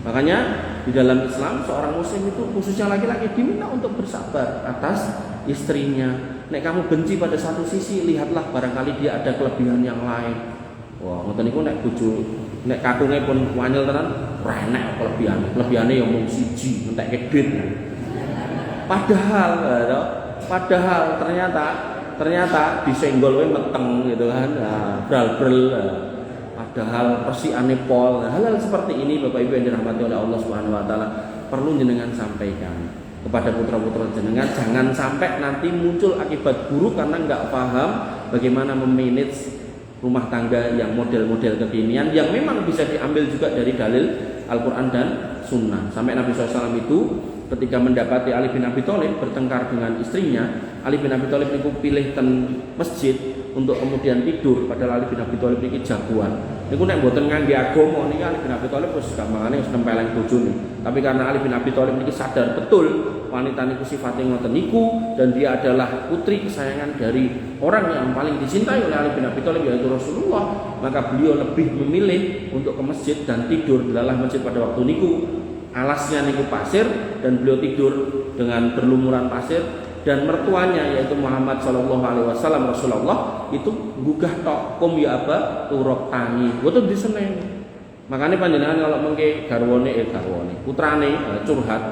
Makanya di dalam Islam seorang muslim itu khususnya laki-laki diminta untuk bersabar atas istrinya. Nek kamu benci pada satu sisi, lihatlah barangkali dia ada kelebihan yang lain. Wah, ngoten niku nek bojo nek kakunge pun wanyel tenan, ora enek kelebihane. Kelebihane ya mung siji, entek duit. Padahal ternyata disenggol wae meteng gitu kan. Nah, bral-bral. Padahal persiane pol. Hal-hal seperti ini Bapak Ibu yang dirahmati oleh Allah Subhanahu wa taala perlu jenengan sampaikan kepada putra-putra jenengan, jangan sampai nanti muncul akibat buruk karena nggak paham bagaimana memanage rumah tangga yang model-model kekinian yang memang bisa diambil juga dari dalil Al-Quran dan Sunnah. Sampai Nabi SAW itu ketika mendapati Ali bin Abi Thalib bertengkar dengan istrinya, Ali bin Abi Thalib itu pilih masjid untuk kemudian tidur, padahal Ali bin Abi Thalib ini jagoan. Niku nek mboten ngangge agama niki Ali bin Abi Thalib wis gampangane wis nempeleng bojone. Tapi karena Ali bin Abi Thalib niki sadar betul wanita niku sifatnya ngoten niku dan dia adalah putri kesayangan dari orang yang paling dicintai oleh Ali bin Abi Thalib yaitu Rasulullah, maka beliau lebih memilih untuk ke masjid dan tidur di dalam masjid pada waktu niku. Alasnya niku pasir dan beliau tidur dengan berlumuran pasir dan mertuanya yaitu Muhammad sallallahu alaihi wasallam Rasulullah itu gugah tok kum ya apa turok tani boten diseneng. Makanya panjenengan kalau mengke garwane putrane curhat,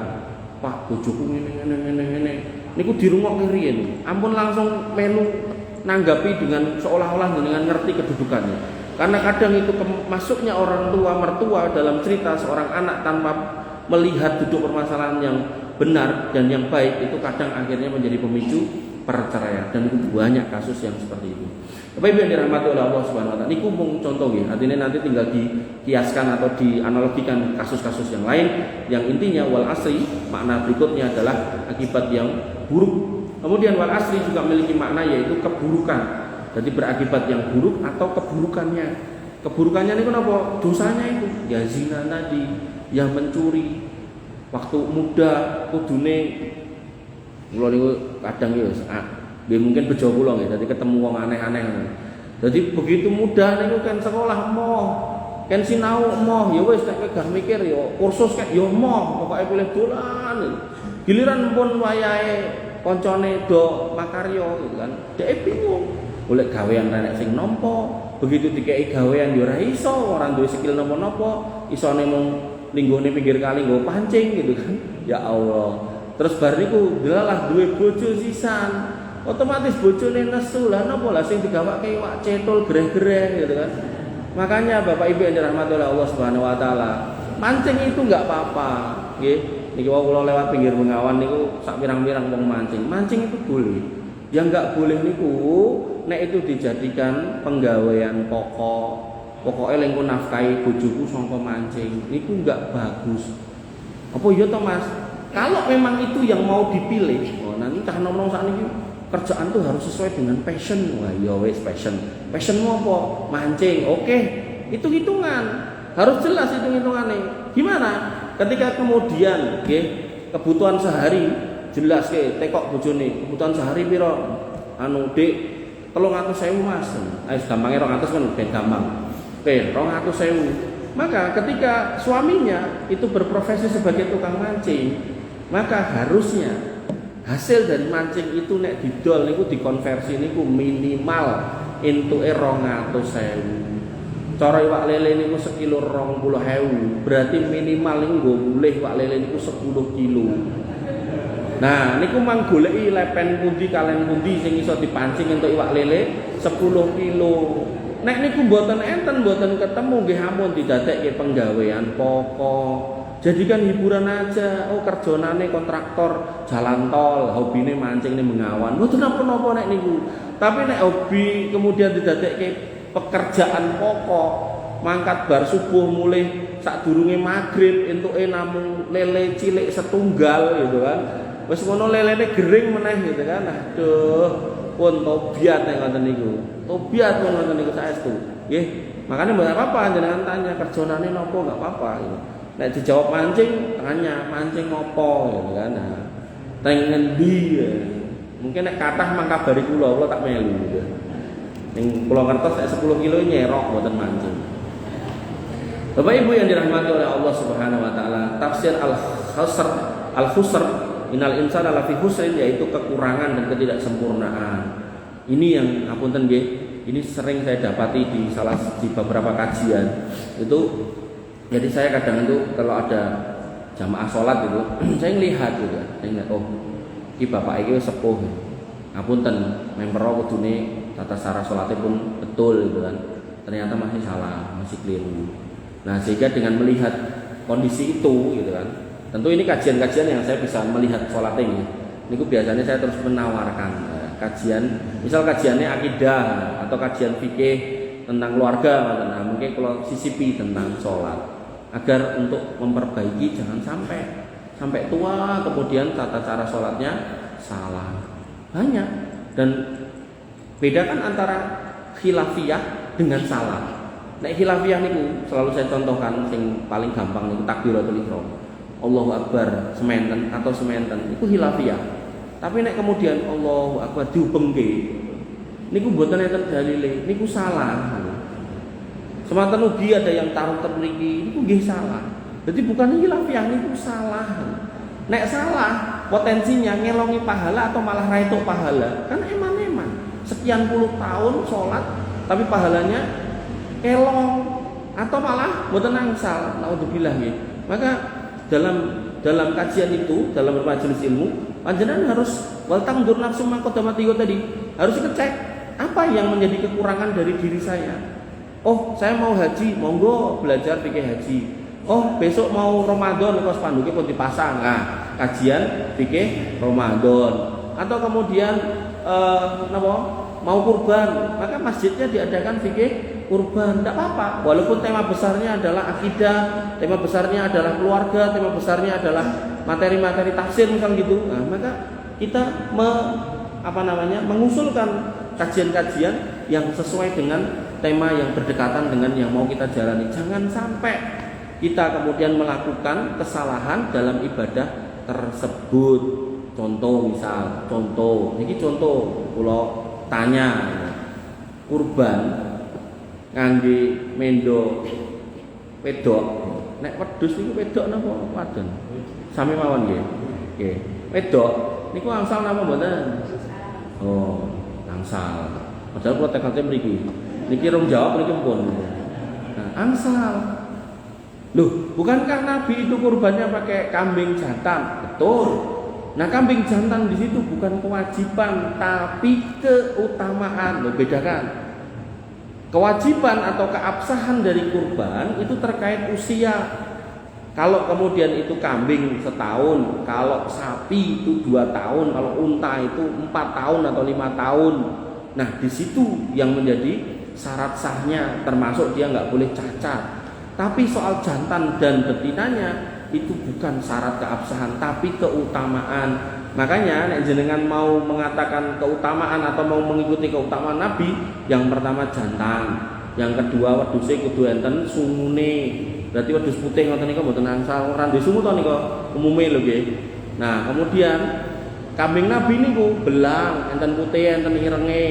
Pak bojoku ngene niku dirungokke riyen ampun langsung melu nanggapi dengan seolah-olah dengan ngerti kedudukannya. Karena kadang itu masuknya orang tua mertua dalam cerita seorang anak tanpa melihat duduk permasalahan yang benar dan yang baik itu kadang akhirnya menjadi pemicu perceraian dan itu banyak kasus yang seperti itu. Bapak Ibu yang dirahmati oleh Allah Subhanahu wa taala, niku mung contoh nggih, artinya nanti tinggal dikiaskan atau dianalogikan kasus-kasus yang lain yang intinya wal asri makna berikutnya adalah akibat yang buruk. Kemudian wal asri juga memiliki makna yaitu keburukan. Jadi berakibat yang buruk atau keburukannya. Keburukannya niku napa? Dosanya itu ya zina tadi, ya mencuri. Waktu muda kudune kula niku kadang ya mungkin bejo kula nggih, dadi ketemu wong aneh-aneh. Jadi begitu muda niku kan sekolah moh, kan sinau moh, ya wis nek gak mikir ya kursus kek ya moh, pokoke boleh dolan. Giliran pun wayahe koncone do makarya gitu kan. Dhek bingung. Golek gawean renek sing nampa, begitu dikeki gawean ya ora iso, ora duwe skill napa-napa, isone mung linggone pinggir kali nggo pancing gitu kan. Ya Allah. Terus bar niku delalah duwe bojo sisan. Otomatis bojone nesu lah napa lah sing digawake iwak cetul greh-greh gitu kan. Makanya Bapak Ibu yang dirahmati oleh Allah Subhanahu wa taala, mancing itu enggak apa-apa, nggih. Niki wae kula lewat pinggir Bengawan niku sak pirang-pirang wong mancing. Mancing itu boleh. Yang enggak boleh niku nek itu dijadikan penggawean pokok. Pokoknya lengko nafkahi bojoku sangka mancing. Niku enggak bagus. Apa iya toh Mas? Kalau memang itu yang mau dipilih, nanti cah nom-nom sakniki kerjaan tuh harus sesuai dengan passion. Wah, ya wis passion. Passionmu apa? Mancing. Oke. Hitung-hitungan. Harus jelas hitung-hitungannya. Gimana? Ketika kemudian nggih, kebutuhan sehari jelas ke tekok bojone. Kebutuhan sehari piro? Dik 300.000 Mas. Ayo gampangnya 200 kan ben gampang. Oke, 200.000. Maka ketika suaminya itu berprofesi sebagai tukang mancing, maka harusnya hasil dari mancing itu nek didol niku dikonversi niku minimal entuke 200.000. Cara iwak lele niku sekilo 20.000, berarti minimal niku nggo mulih iwak lele niku 10 kilo. Nah, niku mang goleki lepen pundi kalen pundi sing iso dipancing entuk iwak lele 10 kilo. Nek niku mboten enten, mboten ketemu nggih ampun didadekke penggawean pokok. Jadikan hiburan aja. Oh, kerjonane kontraktor jalan tol, hobine mancing ning Bengawan. Mboten napa-napa nek niku. Tapi nek hobi kemudian didadekke pekerjaan pokok, mangkat bar subuh mulih sadurunge magrib entuke namung lele cilik setunggal gitu kan. Wis ngono lelene gering meneh gitu kan. Aduh, pun tobiat nek ngoten niku. Tobiat pun ngoten niku saestu. Nggih. Makane mboten apa-apa jenengan tanya kerjonane napa enggak apa-apa gitu. Nek dijawab mancing, tanya mancing ngopo gitu kan. Nah, teng ngendi ya. Mungkin nek kathah mangkabari kula tak melu gitu. Ning kula ngertos nek 10 kilo nyerok mboten mancing. Bapak Ibu yang dirahmati oleh Allah Subhanahu wa taala, tafsir al-khusr innal insana lafi khusrin, yaitu kekurangan dan ketidaksempurnaan. Ini yang ngapunten nggih, ini sering saya dapati di beberapa kajian. Itu jadi saya kadang itu kalau ada jamaah sholat itu saya ngelihat gitu. Saya ngelihat, oh, iki bapak iki wis sepuh. Ngapunten, memper kudune tata cara sholatnya pun betul gitu kan. Ternyata masih salah, masih keliru. Nah, sehingga dengan melihat kondisi itu gitu kan, tentu ini kajian-kajian yang saya bisa melihat sholat ini biasanya saya terus menawarkan kajian, misal kajiannya akidah atau kajian fikih tentang keluarga, nah mungkin kalau sisipi tentang sholat agar untuk memperbaiki jangan sampai tua kemudian tata cara sholatnya salah. Banyak, dan bedakan antara khilafiyah dengan salah. Nek khilafiyah niku selalu saya contohkan sing paling gampang niku takbiratul ihram. Allahu Akbar sementen atau sementen niku khilafiyah. Tapi nek kemudian Allahu Akbar diubengke niku mboten enten dalile, niku salah. Semanten ugi ada yang taruh termriki niku nggih salah. Jadi bukan khilafiyah, niku salah. Nek salah potensinya ngelongi pahala atau malah raituk pahala. Kan eman-eman. Sekian puluh tahun sholat tapi pahalanya elong atau malah mboten angsal, naudzubillah nggih. Maka dalam kajian itu, dalam majelis ilmu, panjenengan harus wal tangdur nafsu maqaddamati tadi, harus dicek apa yang menjadi kekurangan dari diri saya. Oh, saya mau haji, monggo belajar fikih haji. Oh, besok mau Ramadan kok spanduknya pun dipasang. Nah, kajian fikih Ramadan. Atau kemudian mau kurban, maka masjidnya diadakan fikih kurban, tidak apa-apa. Walaupun tema besarnya adalah akidah, tema besarnya adalah keluarga, tema besarnya adalah materi-materi tafsir misal gitu. Nah, maka kita mengusulkan kajian-kajian yang sesuai dengan tema yang berdekatan dengan yang mau kita jalani. Jangan sampai kita kemudian melakukan kesalahan dalam ibadah tersebut. Contoh, ini contoh, kalau tanya kurban ngangge mendo wedok, nek wedhus niku wedok napa wadon? Sami mawon nggih. Nggih. Wedok niku angsal napa mboten? Oh, angsal. Padahal kula tekate mriki. Niki rong jawab niki pun. Nah, angsal. Loh, bukankah Nabi itu kurbannya pakai kambing jantan? Betul. Nah, kambing jantan di situ bukan kewajiban tapi keutamaan. Loh, bedakan. Kewajiban atau keabsahan dari kurban itu terkait usia. Kalau kemudian itu kambing setahun, kalau sapi itu 2 tahun, kalau unta itu 4 tahun atau 5 tahun. Nah, di situ yang menjadi syarat sahnya, termasuk dia nggak boleh cacat. Tapi soal jantan dan betinanya itu bukan syarat keabsahan tapi keutamaan. Makanya nek jenengan mau mengatakan keutamaan atau mau mengikuti keutamaan Nabi, yang pertama jantan, yang kedua wedhuse kudu enten sungune. Berarti wedhus putih ngoten niku mboten angsal, ora ndek sungu to niku umume lho nggih. Nah, kemudian kambing Nabi niku belang, enten putih, enten irenge.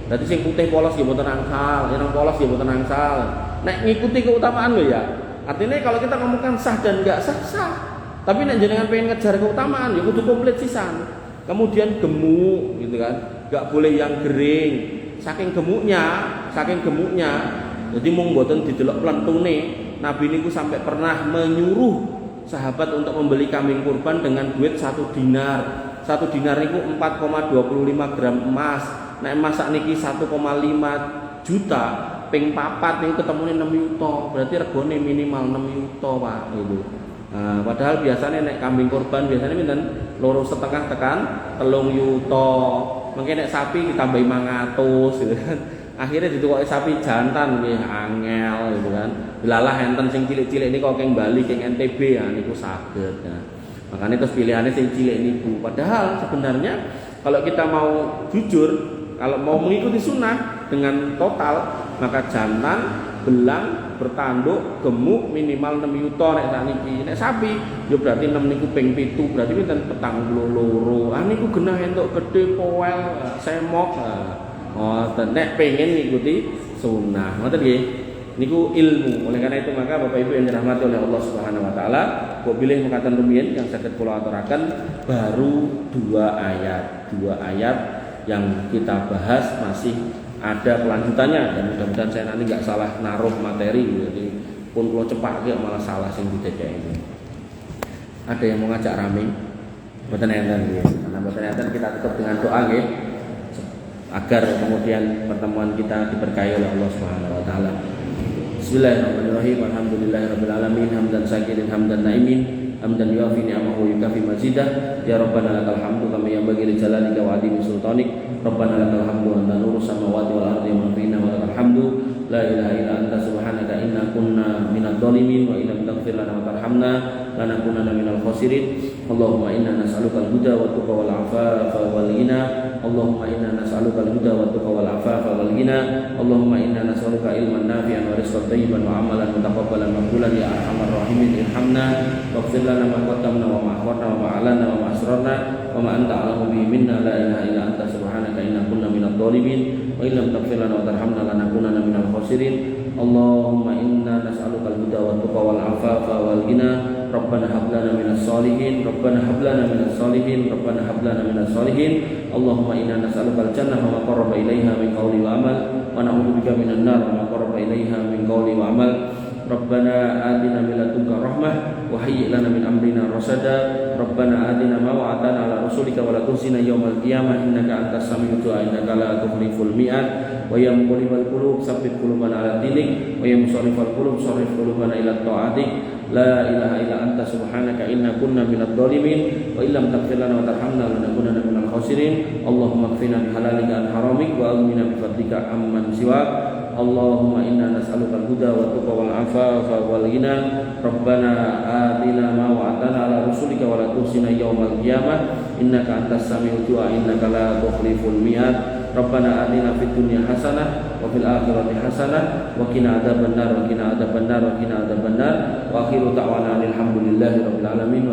Berarti sing putih polos nggih mboten angsal, ireng polos nggih mboten angsal. Nek ngikuti keutamaan lho ya. Artinya kalau kita ngomongkan sah dan enggak sah, sah. Tapi nek jenengan pengen ngejar keutamaan ya kudu komplit sisan. Kemudian gemuk gitu kan. Enggak boleh yang gering. Saking gemuknya, jadi mung mboten didelok plentune. Nabi niku sampai pernah menyuruh sahabat untuk membeli kambing kurban dengan duit 1 dinar. 1 dinar niku 4,25 gram emas. Nek emas sakniki 1,5 juta. Ping 4 niku ketemune 6 yuta, berarti regane minimal 6 yuta, Pak, itu. Nah, padahal biasanya nek kambing kurban biasanya pinten 2,5 tekan 3 yuta. Mungkin nek sapi ditambahi 500 gitu kan. Akhirnya ditukoki sapi jantan nggih angel gitu kan. Delalah enten sing cilik-cilik niku keng Bali, keng NTB ya niku saged. Nah, makanya terus pilihannya sing cilik niku. Padahal sebenarnya kalau kita mau jujur, kalau mau mengikuti sunnah dengan total, maka jantan, belang, bertanduk, gemuk minimal 6 yuta nek sakniki. Nek sapi yo berarti 6 niku ping 7, berarti pinten 42. Ah niku genah entuk gedhe poel, semok. Oh, nek pengen ngikuti sunnah. Ngoten nggih. Niku ilmu. Oleh karena itu maka Bapak Ibu yang dirahmati oleh Allah Subhanahu wa taala, kok pilih mengatakan rumiyin yang saged kula aturaken baru 2 ayat. 2 ayat yang kita bahas masih ada kelanjutannya dan mudah-mudahan saya nanti enggak salah naruh materi jadi pun kula cepake malah salah sing didadekake ini. Ada yang mau ngajak rame? Mboten enten nggih. Karena mboten enten kita tutup dengan doa nggih. Agar kemudian pertemuan kita diberkahi oleh Allah Subhanahu wa taala. Bismillahirrahmanirrahim. Alhamdulillahirabbil alamin hamdan syakirin hamdan naimin hamdan yuafi ni'amahu wa yukafi mazidah. Ya Rabbana lakal hamdu kama yanbaghi li jalalika wa 'azimi sultanik. Rabbana lakal hamdu anta nurus samawati wal ardi wa man fihinna wa lakal hamdu la ilaha illa anta subhanaka inna kunna minadh dhalimin wa illam taghfir lana wa tarhamna lanakunanna minal khasirin. Allahumma inna nas'aluka al-huda wa tuqa wal 'afafa wal ghina. Allahumma inna nas'aluka al-huda wa tuqa wal 'afafa wal ghina. Allahumma inna nas'aluka ilman nafi'an wa rizqan thayyiban wa 'amalan mutaqabbalan maqbulan ya arhamar rahimin. Irhamna waghfir lana ma qaddamna wa ma akharna wa ma 'alanna wa ma asrarna wa ma anta 'alamu bihi minna la ilaha illa anta subhanaka inna kunna minadh dhalimin wa illam taghfir lana wa tarhamna lanakunanna minal khasirin. Allahumma inna nas'aluka al-huda wa tuqa wal 'afafa wal ghina. Rabbana hab lana minas solihin. Rabbana hab lana minas solihin. Rabbana hab lana minas solihin. Allahumma inna nas'aluka al-jannah wa ma qarraba ilaiha min qawli wa amal wa na'udzubika minan nar wa ma qarraba ilaiha min qawli wa amal. Rabbana atina min ladunka rahmah wa hayyi' lana min amrina rasada. Rabbana atina ma wa'adtana ala rasulika wa la tukhzina yaumal qiyamah innaka antas sami'ud du'a innaka la tukhliful mi'ad. Wa ya muqallibal qulub tsabbit qulubana ala dinik wa ya musarrifal qulub sarrif qulubana ila ta'atik. La ilaha illa anta subhanaka inna kunna minadh dhalimin wa illam taghfir lana wa tarhamna lanakunanna minal khasirin. Allahumma kfina bihalalika an haramik wa aghnina bi fadlika amman siwak. Allahumma inna nas'aluka al-huda wa tuqa wal 'afafa wal ghina. Rabbana atina ma wa'adtana ala rusulika wa la tukhzina yaumal qiyamah innaka antas sami'ud du'a innaka la tukhliful mi'ad. Rabbana atina fid dunya hasanah wa fil akhirati hasanah wa qina adzabannar wa qina adzabannar wa qina adzabannar wa akhiru da'wana alhamdulillahi rabbil alamin.